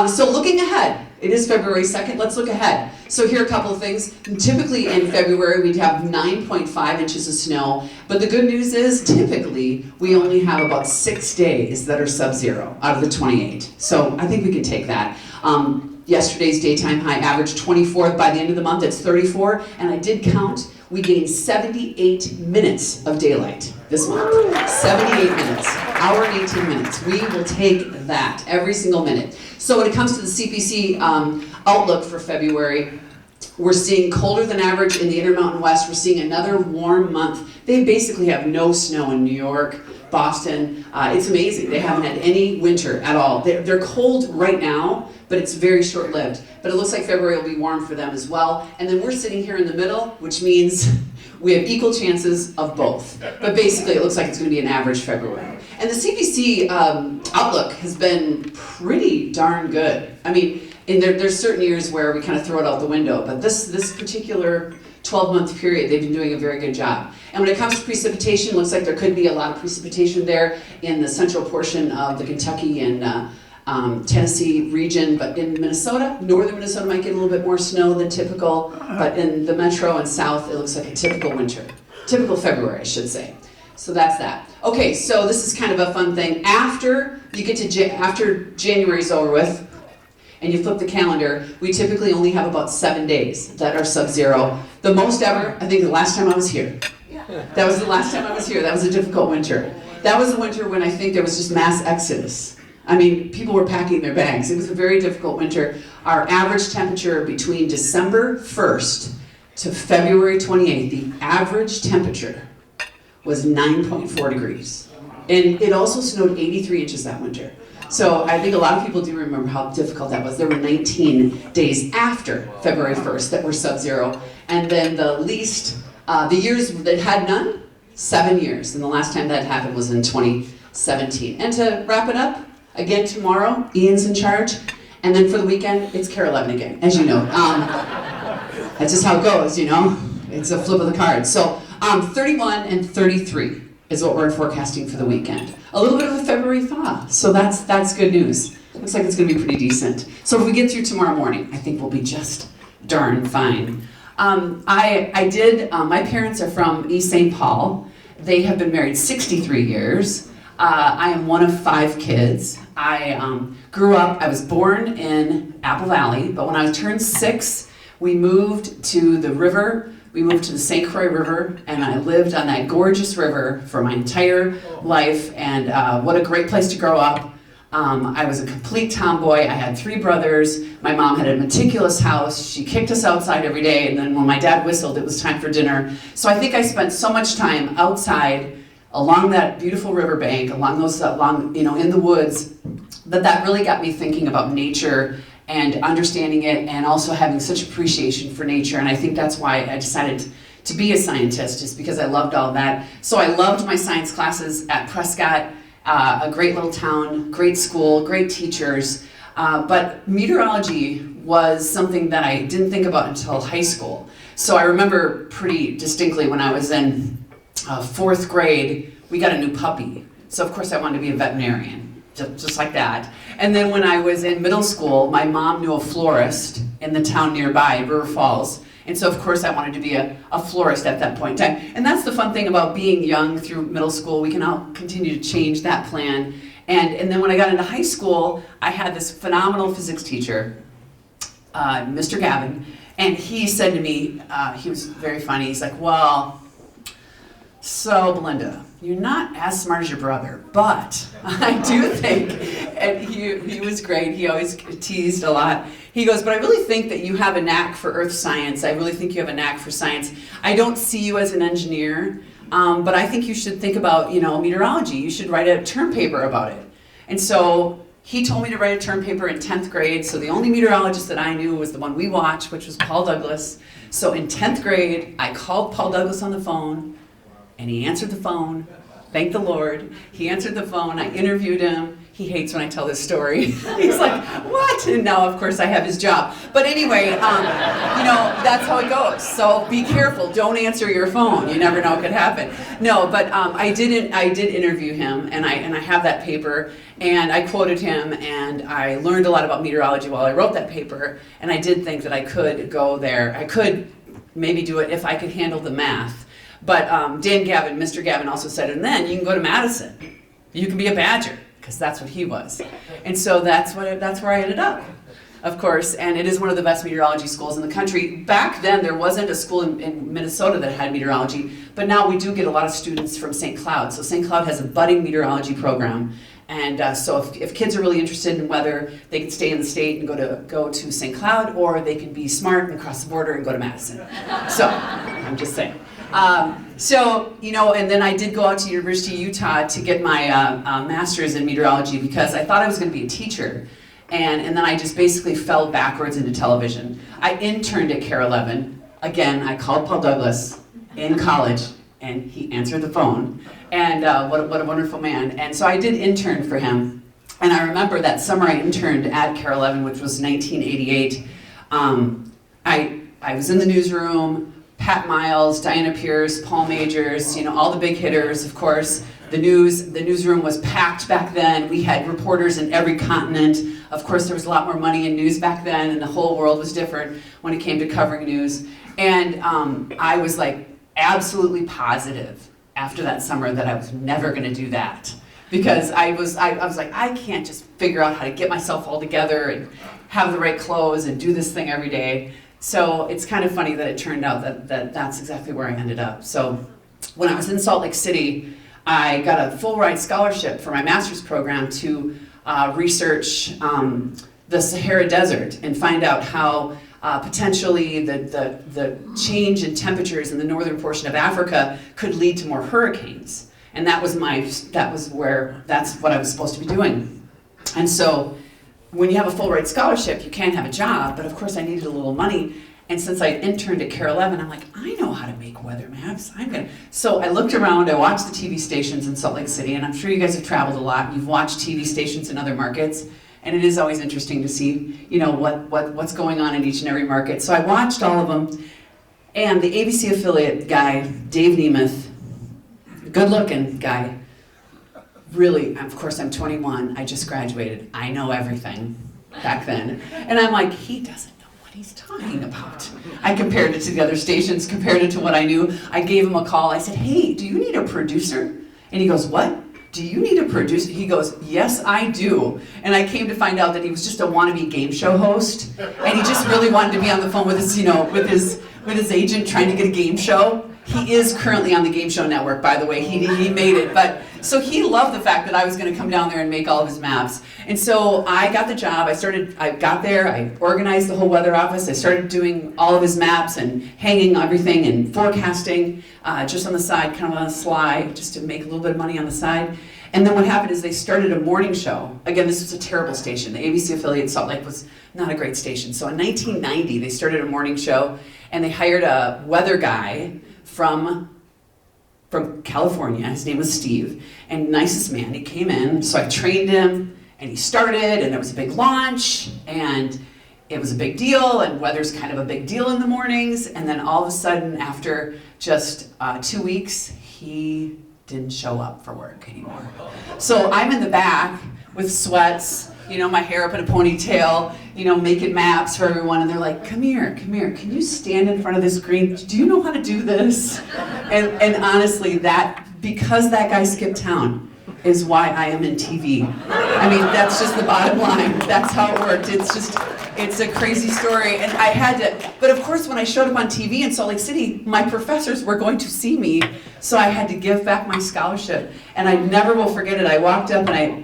So looking ahead, it is February 2nd, let's look ahead. So here are a couple of things. Typically in February we'd have 9.5 inches of snow, but the good news is typically we only have about 6 days that are sub-zero out of the 28. So I think we can take that. Yesterday's daytime high average 24, by the end of the month it's 34, and I did count, we gained 78 minutes of daylight this month. 78 minutes, hour and 18 minutes. We will take that every single minute. So when it comes to the CPC outlook for February, we're seeing colder than average in the Intermountain West. We're seeing another warm month. They basically have no snow in New York, Boston. It's amazing. They haven't had any winter at all. They're cold right now, but it's very short-lived. But it looks like February will be warm for them as well. And then we're sitting here in the middle, which means we have equal chances of both. But basically, it looks like it's going to be an average February. And the CPC outlook has been pretty darn good. I mean, there's certain years where we kind of throw it out the window, but this particular 12-month period, they've been doing a very good job. And when it comes to precipitation, it looks like there could be a lot of precipitation there in the central portion of the Kentucky and Tennessee region, but in Minnesota, northern Minnesota might get a little bit more snow than typical, but in the metro and south, it looks like a typical winter. Typical February, I should say. So that's that. Okay, so this is kind of a fun thing. After you get to after January's over with, and you flip the calendar, we typically only have about 7 days that are sub-zero. The most ever, I think the last time I was here. That was the last time I was here. That was a difficult winter. That was a winter when I think there was just mass exodus. I mean, people were packing their bags. It was a very difficult winter. Our average temperature between December 1st to February 28th, the average temperature was 9.4 degrees. And it also snowed 83 inches that winter. So I think a lot of people do remember how difficult that was. There were 19 days after February 1st that were sub-zero. And then the least, the years that had none, 7 years. And the last time that happened was in 2017. And to wrap it up, again tomorrow, Ian's in charge. And then for the weekend, it's Carol Levin again, as you know. That's just how it goes, you know. It's a flip of the card. So 31 and 33 is what we're forecasting for the weekend. A little bit of a February thaw, so that's good news. Looks like it's going to be pretty decent. So if we get through tomorrow morning, I think we'll be just darn fine. My parents are from East St. Paul. They have been married 63 years. I am one of 5 kids. I was born in Apple Valley, but when I turned 6, we moved to the river. We moved to the St. Croix River, and I lived on that gorgeous river for my entire life, and what a great place to grow up. I was a complete tomboy. I had 3 brothers. My mom had a meticulous house. She kicked us outside every day, and then when my dad whistled, it was time for dinner. So I think I spent so much time outside along that beautiful riverbank, along in the woods, that really got me thinking about nature and understanding it, and also having such appreciation for nature. And I think that's why I decided to be a scientist, just because I loved all that. So I loved my science classes at Prescott, a great little town, great school, great teachers. But meteorology was something that I didn't think about until high school. So I remember pretty distinctly when I was in 4th grade, we got a new puppy. So of course I wanted to be a veterinarian, just like that. And then when I was in middle school, my mom knew a florist in the town nearby, River Falls. And so of course I wanted to be a florist at that point in time. And that's the fun thing about being young through middle school. We can all continue to change that plan. And then when I got into high school, I had this phenomenal physics teacher, Mr. Gavin, and he said to me, he was very funny, he's like, well, so Belinda, you're not as smart as your brother, but I do think, and he was great, he always teased a lot. He goes, but I really think that you have a knack for earth science. I really think you have a knack for science. I don't see you as an engineer, but I think you should think about, meteorology. You should write a term paper about it. And so he told me to write a term paper in 10th grade, so the only meteorologist that I knew was the one we watched, which was Paul Douglas. So in 10th grade, I called Paul Douglas on the phone, and he answered the phone. Thank the Lord. He answered the phone. I interviewed him. He hates when I tell this story. He's like, what? And now, of course, I have his job. But anyway, that's how it goes. So be careful. Don't answer your phone. You never know what could happen. No, but I did interview him, and I have that paper, and I quoted him, and I learned a lot about meteorology while I wrote that paper, and I did think that I could go there. I could maybe do it if I could handle the math. But Mr. Gavin also said, and then you can go to Madison. You can be a Badger, because that's what he was. And so that's where I ended up, of course, and it is one of the best meteorology schools in the country. Back then, there wasn't a school in Minnesota that had meteorology, but now we do get a lot of students from St. Cloud. So St. Cloud has a budding meteorology program. And so if kids are really interested in weather, they can stay in the state and go to St. Cloud, or they can be smart and cross the border and go to Madison. So, I'm just saying. And then I did go out to University of Utah to get my master's in meteorology because I thought I was going to be a teacher. And then I just basically fell backwards into television. I interned at KARE 11. Again, I called Paul Douglas in college, and he answered the phone. And what a wonderful man. And so I did intern for him. And I remember that summer I interned at KARE 11, which was 1988. I was in the newsroom. Pat Miles, Diana Pierce, Paul Majors, all the big hitters, of course. The newsroom was packed back then. We had reporters in every continent. Of course, there was a lot more money in news back then, and the whole world was different when it came to covering news. And I was like absolutely positive after that summer that I was never going to do that. Because I was like, I can't just figure out how to get myself all together and have the right clothes and do this thing every day. So it's kind of funny that it turned out that's exactly where I ended up. So when I was in Salt Lake City, I got a full ride scholarship for my master's program to research the Sahara Desert and find out how potentially the change in temperatures in the northern portion of Africa could lead to more hurricanes. And that's what I was supposed to be doing. And so when you have a full ride scholarship, you can't have a job, but of course I needed a little money. And since I interned at KARE 11, I'm like, I know how to make weather maps. So I looked around, I watched the TV stations in Salt Lake City, and I'm sure you guys have traveled a lot. You've watched TV stations in other markets, and it is always interesting to see, what's going on in each and every market. So I watched all of them, and the ABC affiliate guy, Dave Nemeth, good-looking guy, really, of course, I'm 21, I just graduated, I know everything back then. And I'm like, he doesn't know what he's talking about. I compared it to the other stations, compared it to what I knew. I gave him a call, I said, hey, do you need a producer? And he goes, what? Do you need a producer? He goes, yes, I do. And I came to find out that he was just a wannabe game show host, and he just really wanted to be on the phone with his agent trying to get a game show. He is currently on the Game Show Network, by the way. He made it. But so he loved the fact that I was going to come down there and make all of his maps. And so I got the job. I got there. I organized the whole weather office. I started doing all of his maps and hanging everything and forecasting just on the side, kind of on the sly, just to make a little bit of money on the side. And then what happened is they started a morning show. Again, this was a terrible station. The ABC affiliate in Salt Lake was not a great station. So in 1990, they started a morning show, and they hired a weather guy from California. His name was Steve, and nicest man. He came in, so I trained him, And he started, and there was a big launch, and it was a big deal, and weather's kind of a big deal in the mornings. And then all of a sudden, after just 2 weeks, he didn't show up for work anymore. So I'm in the back with sweats, you know, my hair up in a ponytail, you know, making maps for everyone, and they're like, come here, can you stand in front of the screen? Do you know how to do this? And honestly, because that guy skipped town is why I am in TV. I mean, that's just the bottom line. That's how it worked. It's a crazy story, and I had to, but of course when I showed up on TV in Salt Lake City, my professors were going to see me, so I had to give back my scholarship, and I never will forget it. I walked up and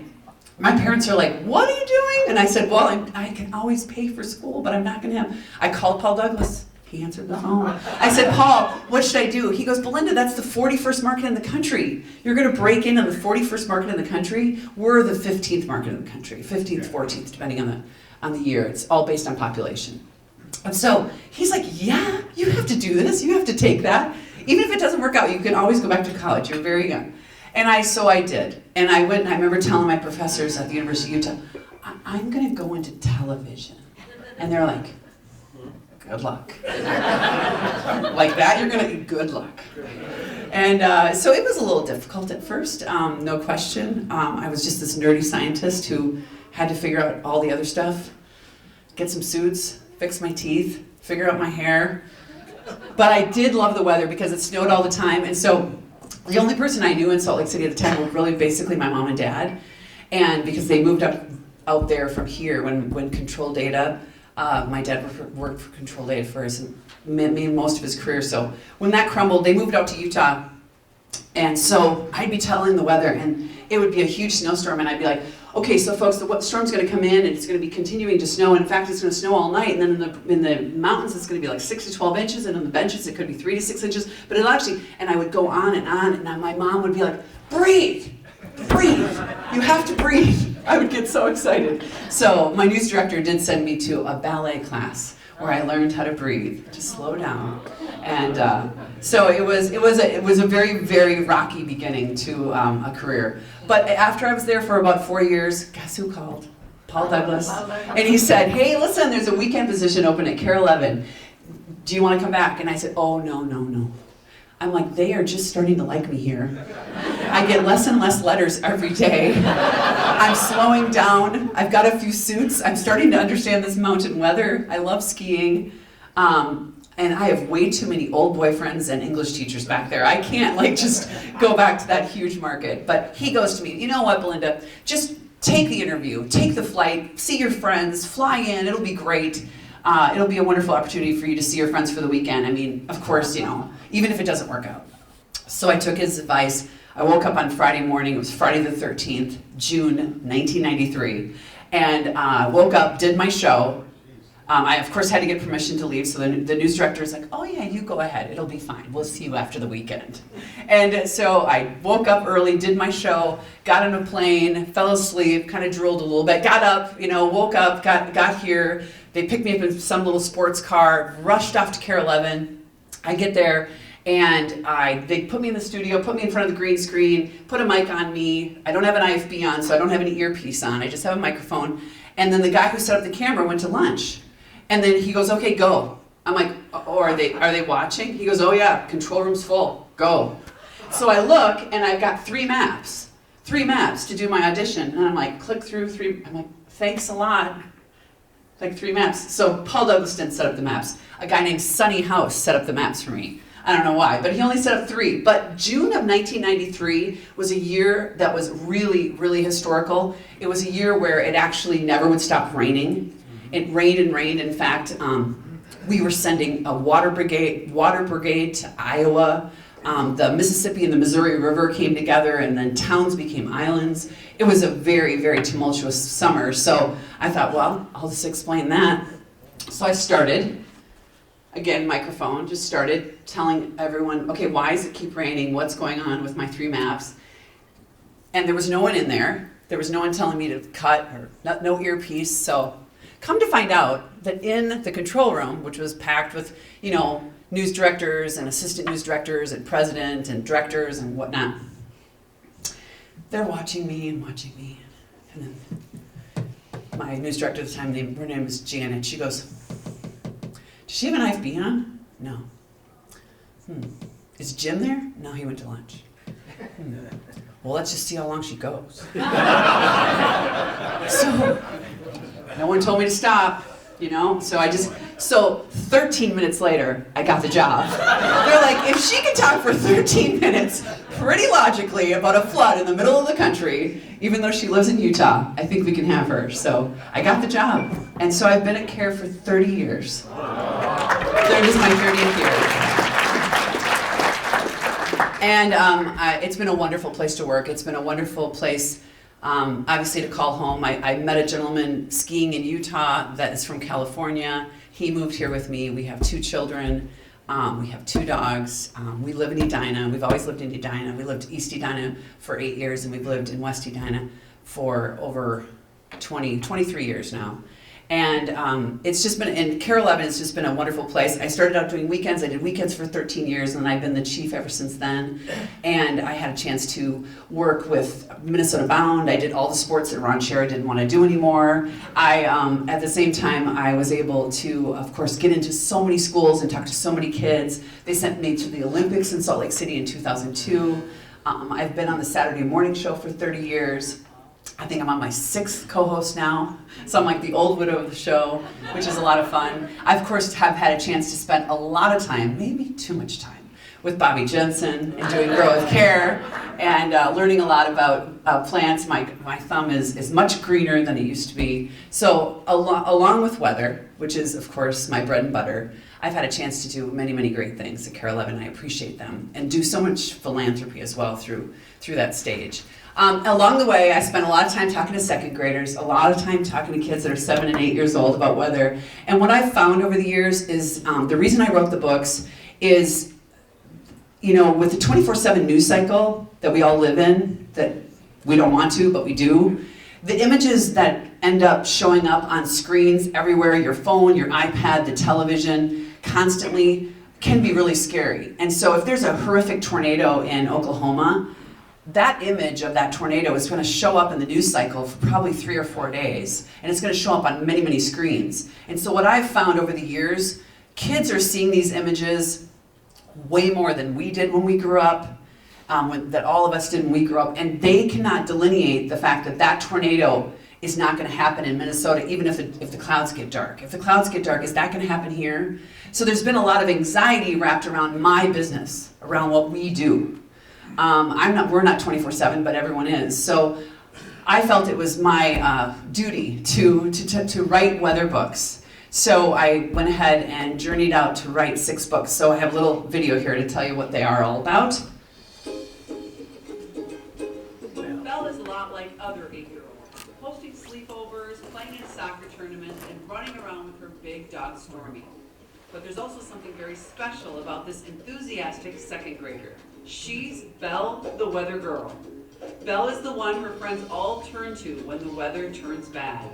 my parents are like, what are you doing? And I said, well, I can always pay for school, but I'm not gonna have, I called Paul Douglas. He answered the phone. I said, Paul, what should I do? He goes, Belinda, that's the 41st market in the country. You're gonna break into the 41st market in the country. We're the 15th market in the country, 15th, 14th, depending on the year. It's all based on population. And so he's like, yeah, you have to do this. You have to take that. Even if it doesn't work out, you can always go back to college. You're very young. And so I did. And I went, and I remember telling my professors at the University of Utah, I'm going to go into television. And they're like, good luck. Like that, you're going to, good luck. And so it was a little difficult at first, no question. I was just this nerdy scientist who had to figure out all the other stuff, get some suits, fix my teeth, figure out my hair. But I did love the weather because it snowed all the time. And so the only person I knew in Salt Lake City at the time were really basically my mom and dad. And because they moved out there from here when Control Data, my dad worked for Control Data for most of his career. So when that crumbled, they moved out to Utah. And so I'd be telling the weather, and it would be a huge snowstorm, and I'd be like, okay, so folks, the storm's going to come in, and it's going to be continuing to snow. In fact, it's going to snow all night, and then in the mountains, it's going to be like 6 to 12 inches, and on the benches, it could be 3 to 6 inches. But it'll actually, and I would go on, and my mom would be like, breathe, you have to breathe. I would get so excited. So my news director did send me to a ballet class where I learned how to breathe, to slow down. And so it was a very, very rocky beginning to a career. But after I was there for about 4 years, guess who called? Paul Douglas. And he said, hey, listen, there's a weekend position open at Care 11. Do you want to come back? And I said, oh, no. I'm like, they are just starting to like me here. I get less and less letters every day. I'm slowing down. I've got a few suits. I'm starting to understand this mountain weather. I love skiing. And I have way too many old boyfriends and English teachers back there. I can't just go back to that huge market. But he goes to me, you know what, Belinda, just take the interview, take the flight, see your friends, fly in, it'll be great. It'll be a wonderful opportunity for you to see your friends for the weekend. I mean, of course, even if it doesn't work out. So I took his advice. I woke up on Friday morning, it was Friday the 13th, June 1993, and woke up, did my show. I, of course, had to get permission to leave, so the news director was like, oh yeah, you go ahead, it'll be fine. We'll see you after the weekend. And so I woke up early, did my show, got on a plane, fell asleep, kind of drooled a little bit, got up, woke up, got here. They picked me up in some little sports car, rushed off to Care 11. I get there, and they put me in the studio, put me in front of the green screen, put a mic on me. I don't have an IFB on, so I don't have any earpiece on. I just have a microphone. And then the guy who set up the camera went to lunch. And then he goes, okay, go. I'm like, oh, are they watching? He goes, oh yeah, control room's full, go. So I look, and I've got 3 maps to do my audition. And I'm like, click through 3, I'm like, thanks a lot. Like 3 maps. So Paul Douglas didn't set up the maps. A guy named Sonny House set up the maps for me. I don't know why, but he only set up 3. But June of 1993 was a year that was really, really historical. It was a year where it actually never would stop raining. It rained and rained. In fact, we were sending a water brigade to Iowa. The Mississippi and the Missouri River came together, and then towns became islands. It was a very, very tumultuous summer. So I thought, well, I'll just explain that. So I started, again, microphone, just started telling everyone, okay, why does it keep raining? What's going on with my 3 maps? And there was no one in there. There was no one telling me to cut or no earpiece. So come to find out that in the control room, which was packed with, news directors and assistant news directors and president and directors and whatnot, they're watching me. And then my news director at the time, her name was Janet, she goes, does she have an IFB on? No. Is Jim there? No, he went to lunch. Well, let's just see how long she goes. So, no one told me to stop, you know? So 13 minutes later, I got the job. They're like, if she can talk for 13 minutes, pretty logically, about a flood in the middle of the country, even though she lives in Utah, I think we can have her. So I got the job. And so I've been at CARE for 30 years. Third is my 30th year. And it's been a wonderful place to work. It's been a wonderful place, obviously, to call home. I met a gentleman skiing in Utah that is from California. He moved here with me. We have 2 children. We have 2 dogs. We live in Edina. We've always lived in Edina. We lived East Edina for 8 years, and we've lived in West Edina for over 23 years now. And it's just been, and CARE 11 has just been a wonderful place. I started out doing weekends. I did weekends for 13 years, and I've been the chief ever since then. And I had a chance to work with Minnesota Bound. I did all the sports that Ron Sherrod didn't want to do anymore. At the same time, I was able to, of course, get into so many schools and talk to so many kids. They sent me to the Olympics in Salt Lake City in 2002. I've been on the Saturday morning show for 30 years. I think I'm on my 6th co-host now, so I'm like the old widow of the show, which is a lot of fun. I, of course, have had a chance to spend a lot of time, maybe too much time, with Bobby Jensen and doing Grow with Care and learning a lot about plants. My thumb is much greener than it used to be. So along with weather, which is, of course, my bread and butter, I've had a chance to do many, many great things at CARE 11. I appreciate them, and do so much philanthropy as well through that stage. Along the way, I spent a lot of time talking to 2nd graders, a lot of time talking to kids that are 7 and 8 years old about weather. And what I've found over the years is, the reason I wrote the books is, you know, with the 24/7 news cycle that we all live in, that we don't want to, but we do, the images that end up showing up on screens everywhere, your phone, your iPad, the television, constantly, can be really scary. And so if there's a horrific tornado in Oklahoma, that image of that tornado is going to show up in the news cycle for probably 3 or 4 days, and it's going to show up on many, many screens. And so what I've found over the years, kids are seeing these images way more than we did when we grew up, that all of us did when we grew up, and they cannot delineate the fact that that tornado is not going to happen in Minnesota, even if the clouds get dark. If the clouds get dark, is that going to happen here? So there's been a lot of anxiety wrapped around my business, around what we do. We're not 24/7, but everyone is. So I felt it was my duty to write weather books. So I went ahead and journeyed out to write 6 books. So I have a little video here to tell you what they are all about. Belle is a lot like other 8-year-olds, hosting sleepovers, playing in soccer tournaments, and running around with her big dog Stormy. But there's also something very special about this enthusiastic 2nd grader. She's Belle, the weather girl. Belle is the one her friends all turn to when the weather turns bad.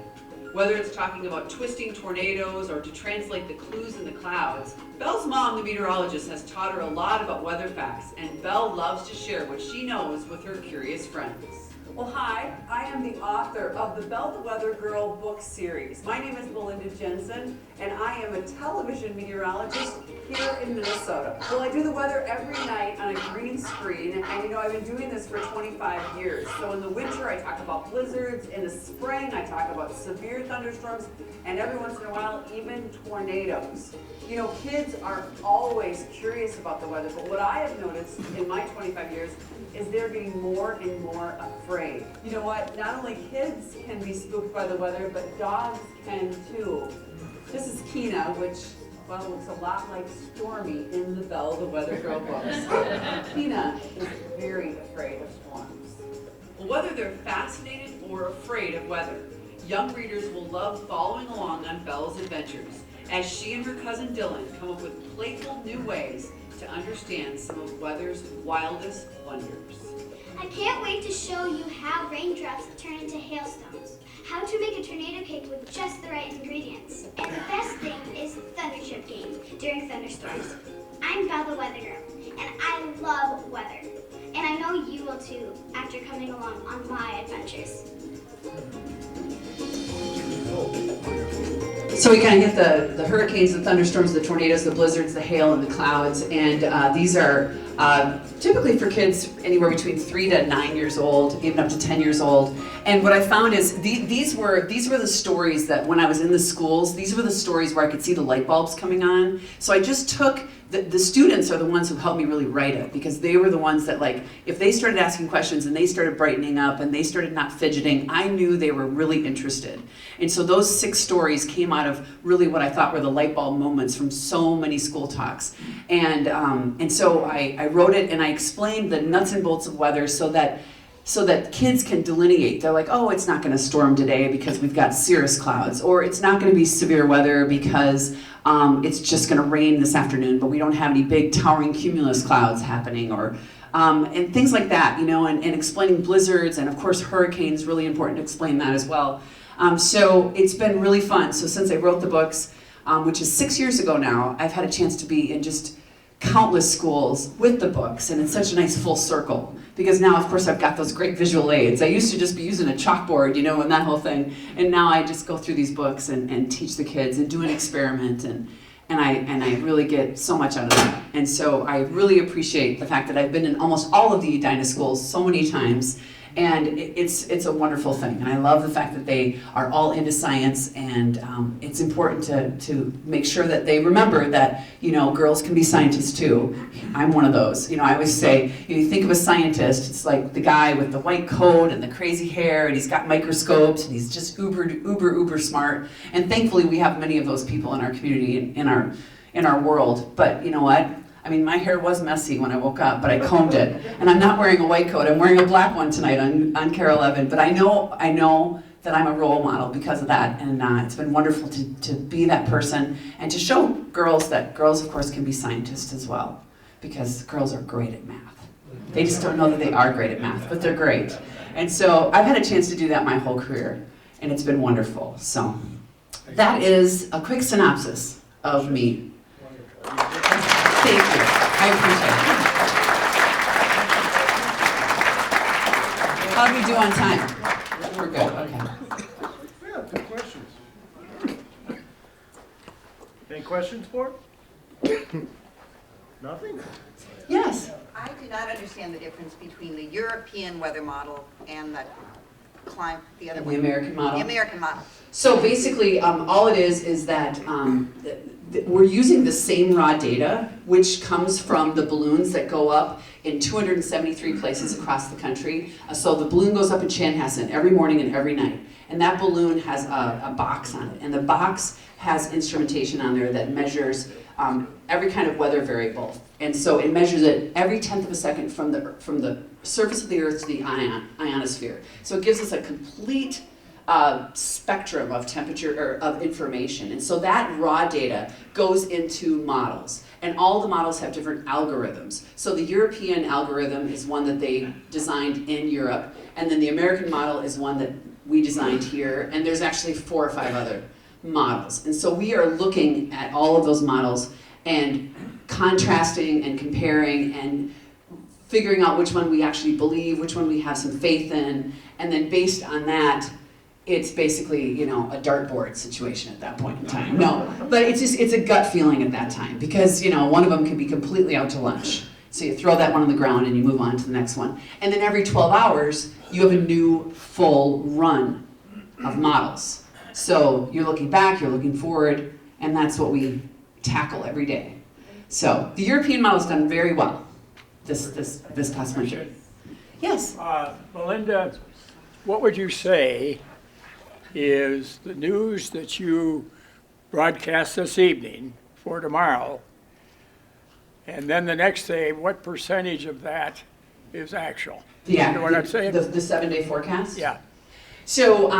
Whether it's talking about twisting tornadoes or to translate the clues in the clouds, Belle's mom, the meteorologist, has taught her a lot about weather facts, and Belle loves to share what she knows with her curious friends. Well, hi, I am the author of the Belle the Weather Girl book series. My name is Belinda Jensen, and I am a television meteorologist here in Minnesota. Well, I do the weather every night on a green screen, and you know, I've been doing this for 25 years. So in the winter, I talk about blizzards. In the spring, I talk about severe thunderstorms, and every once in a while, even tornadoes. You know, kids are always curious about the weather, but what I have noticed in my 25 years is they're getting more and more afraid. You know what? Not only kids can be spooked by the weather, but dogs can too. This is Keena, which, well, looks a lot like Stormy in the Belle the Weather Girl books. Keena is very afraid of storms. Well, whether they're fascinated or afraid of weather, young readers will love following along on Belle's adventures as she and her cousin Dylan come up with playful new ways to understand some of weather's wildest wonders. I can't wait to show you how raindrops turn into hailstones, how to make a tornado cake with just the right ingredients, and the best thing is thunder chip games during thunderstorms. I'm Belle the Weather Girl, and I love weather. And I know you will too after coming along on my adventures. So we kind of hit the hurricanes, the thunderstorms, the tornadoes, the blizzards, the hail, and the clouds. And these are typically for kids anywhere between 3 to 9 years old, even up to 10 years old. And what I found is these were the stories that when I was in the schools, these were the stories where I could see the light bulbs coming on. So I just took, the students are the ones who helped me really write it, because they were the ones that, like, if they started asking questions and they started brightening up and they started not fidgeting, I knew they were really interested. And so those 6 stories came out of really what I thought were the light bulb moments from so many school talks. And so I wrote it, and I explained the nuts and bolts of weather so that kids can delineate. They're like, oh, it's not going to storm today because we've got cirrus clouds, or it's not going to be severe weather because it's just going to rain this afternoon, but we don't have any big towering cumulus clouds happening, or and things like that, you know, and explaining blizzards, and of course hurricanes, really important to explain that as well. So it's been really fun. So since I wrote the books, which is 6 years ago now, I've had a chance to be in just countless schools with the books, and it's such a nice full circle, because now of course I've got those great visual aids. I used to just be using a chalkboard, you know, and that whole thing, and now I just go through these books and teach the kids and do an experiment, and I really get so much out of that. And so I really appreciate the fact that I've been in almost all of the Edina schools so many times, and it's a wonderful thing. And I love the fact that they are all into science, and it's important to make sure that they remember that, you know, girls can be scientists too. I'm one of those. You know, I always say, you think of a scientist, it's like the guy with the white coat and the crazy hair, and he's got microscopes, and he's just uber smart. And thankfully we have many of those people in our community, in our world. But you know what? I mean, my hair was messy when I woke up, but I combed it. And I'm not wearing a white coat. I'm wearing a black one tonight on Carol 11. But I know that I'm a role model because of that. And it's been wonderful to be that person and to show girls that girls, of course, can be scientists as well. Because girls are great at math. They just don't know that they are great at math, but they're great. And so I've had a chance to do that my whole career. And it's been wonderful. So that is a quick synopsis of me. Thank you. I appreciate it. How do we do on time? We're good. Okay. Yeah, good questions. Any questions for him? Nothing? Yes. I do not understand the difference between the European weather model and the other one. The American model? The American model. So basically, all it is that we're using the same raw data, which comes from the balloons that go up in 273 places across the country. So the balloon goes up in Chanhassen every morning and every night. And that balloon has a box on it. And the box has instrumentation on there that measures every kind of weather variable. And so it measures it every 1/10 of a second from the surface of the Earth to the ionosphere. So it gives us a complete spectrum of temperature, or of information. And so that raw data goes into models. And all the models have different algorithms. So the European algorithm is one that they designed in Europe. And then the American model is one that we designed here. And there's actually 4 or 5 other models. And so we are looking at all of those models and contrasting and comparing and figuring out which one we actually believe, which one we have some faith in, and then based on that, it's basically, you know, a dartboard situation at that point in time. No, but it's a gut feeling at that time, because, you know, one of them can be completely out to lunch. So you throw that one on the ground and you move on to the next one. And then every 12 hours, you have a new full run of models. So you're looking back, you're looking forward, and that's what we tackle every day. So the European model's done very well this past winter. Yes? Belinda, what would you say is the news that you broadcast this evening for tomorrow, and then the next day, what percentage of that is actual? Yeah, You know what I'm saying? the 7-day forecast? Yeah. So,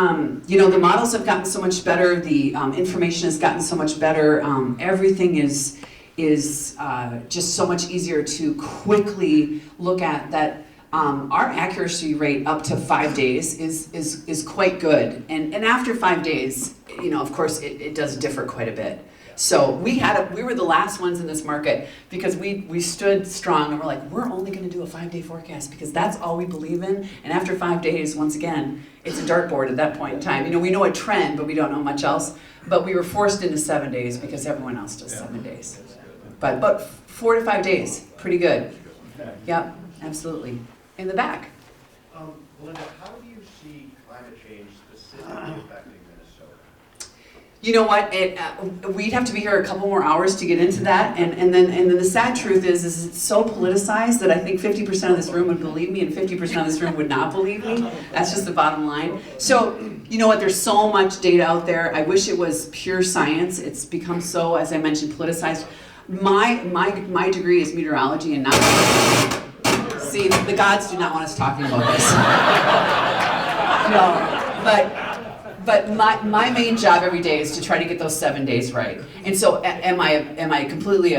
you know, the models have gotten so much better, the information has gotten so much better, everything is just so much easier to quickly look at that. Our accuracy rate up to 5 days is quite good. And after 5 days, you know, of course, it does differ quite a bit. So we were the last ones in this market because we stood strong and we're like, we're only going to do a 5-day forecast because that's all we believe in. And after 5 days, once again, it's a dartboard at that point in time. You know, we know a trend, but we don't know much else. But we were forced into 7 days because everyone else does 7 days. But 4 to 5 days, pretty good. Yep, absolutely. In the back. Belinda, how do you see climate change specifically affecting Minnesota? You know what? We'd have to be here a couple more hours to get into that, and then the sad truth is it's so politicized that I think 50% of this room would believe me, and 50% of this room would not believe me. That's just the bottom line. So you know what? There's so much data out there. I wish it was pure science. It's become so, as I mentioned, politicized. My degree is meteorology and not. See, the gods do not want us talking about this. No, but my main job every day is to try to get those 7 days right. And so, am I completely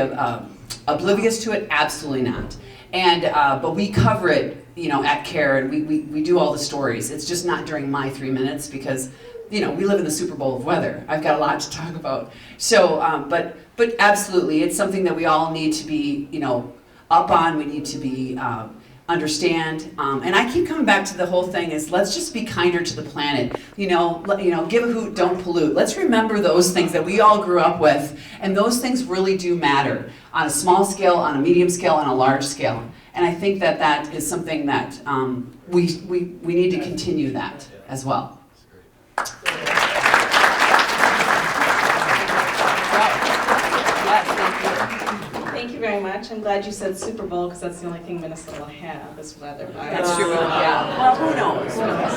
oblivious to it? Absolutely not. And but we cover it, you know, at CARE, and we do all the stories. It's just not during my 3 minutes because, you know, we live in the Super Bowl of weather. I've got a lot to talk about. So, but absolutely, it's something that we all need to be, you know, up on. We need to be understand, and I keep coming back to the whole thing is let's just be kinder to the planet. You know, give a hoot, don't pollute. Let's remember those things that we all grew up with, and those things really do matter on a small scale, on a medium scale, on a large scale. And I think that that is something that we need to continue that as well. Thank you very much. I'm glad you said Super Bowl because that's the only thing Minnesota will have is weather. That's true. Yeah. Well, who knows? Who knows?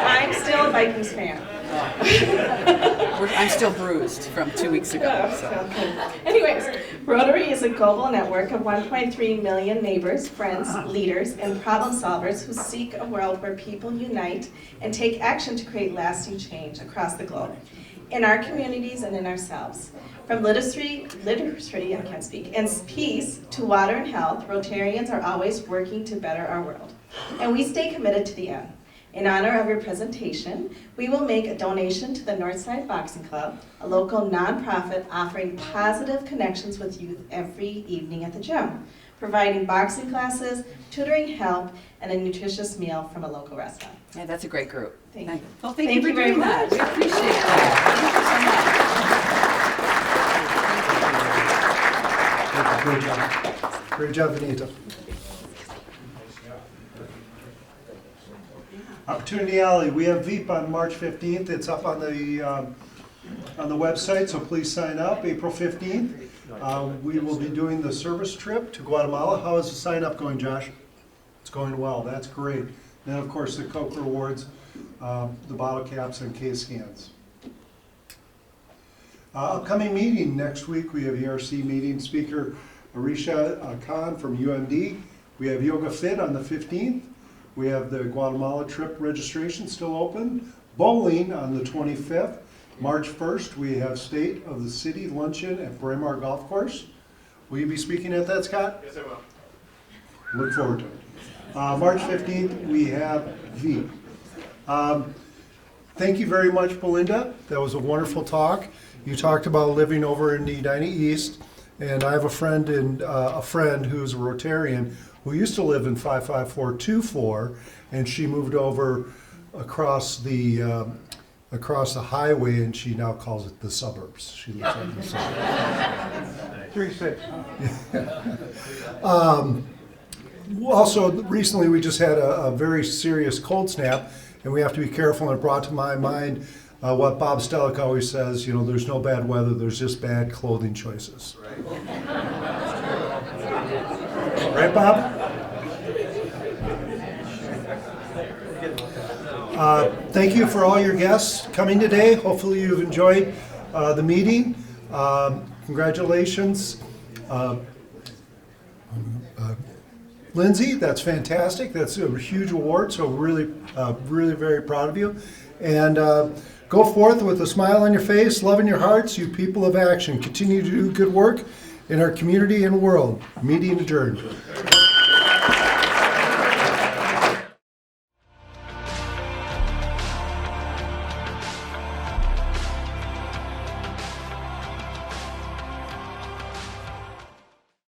I'm still a Vikings fan. I'm still bruised from 2 weeks ago. So. Anyways, Rotary is a global network of 1.3 million neighbors, friends, leaders, and problem solvers who seek a world where people unite and take action to create lasting change across the globe, in our communities and in ourselves. From literacy, I can't speak, and peace to water and health, Rotarians are always working to better our world. And we stay committed to the end. In honor of your presentation, we will make a donation to the Northside Boxing Club, a local nonprofit offering positive connections with youth every evening at the gym, providing boxing classes, tutoring help, and a nutritious meal from a local restaurant. Yeah, that's a great group. Thank you. Well, thank you for very doing much. that. We appreciate that. Great job. Great job, Anita. Opportunity Alley, we have VEEP on March 15th. It's up on the website, so please sign up. April 15th, we will be doing the service trip to Guatemala. How is the sign up going, Josh? It's going well. That's great. Then, of course, the Coke Rewards, the bottle caps, and case scans. Upcoming meeting next week, we have ERC meeting speaker Arisha Khan from UMD. We have Yoga Fit on the 15th. We have the Guatemala trip registration still open. Bowling on the 25th. March 1st, we have State of the City luncheon at Braemar Golf Course. Will you be speaking at that, Scott? Yes, I will. Look forward to it. March 15th, we have VEEP. Thank you very much, Belinda. That was a wonderful talk. You talked about living over in Edina East, and I have a friend who's a Rotarian who used to live in 55424, and she moved over across the highway, and she now calls it the suburbs. She lives in the suburbs. 3-6. Also, recently we just had a very serious cold snap, and we have to be careful, and it brought to my mind what Bob Stellick always says, you know, there's no bad weather, there's just bad clothing choices. Right, Bob? Thank you for all your guests coming today. Hopefully you've enjoyed the meeting. Congratulations. Lindsay, that's fantastic. That's a huge award, so really, really very proud of you. And go forth with a smile on your face, love in your hearts, you people of action. Continue to do good work in our community and world. Meeting adjourned.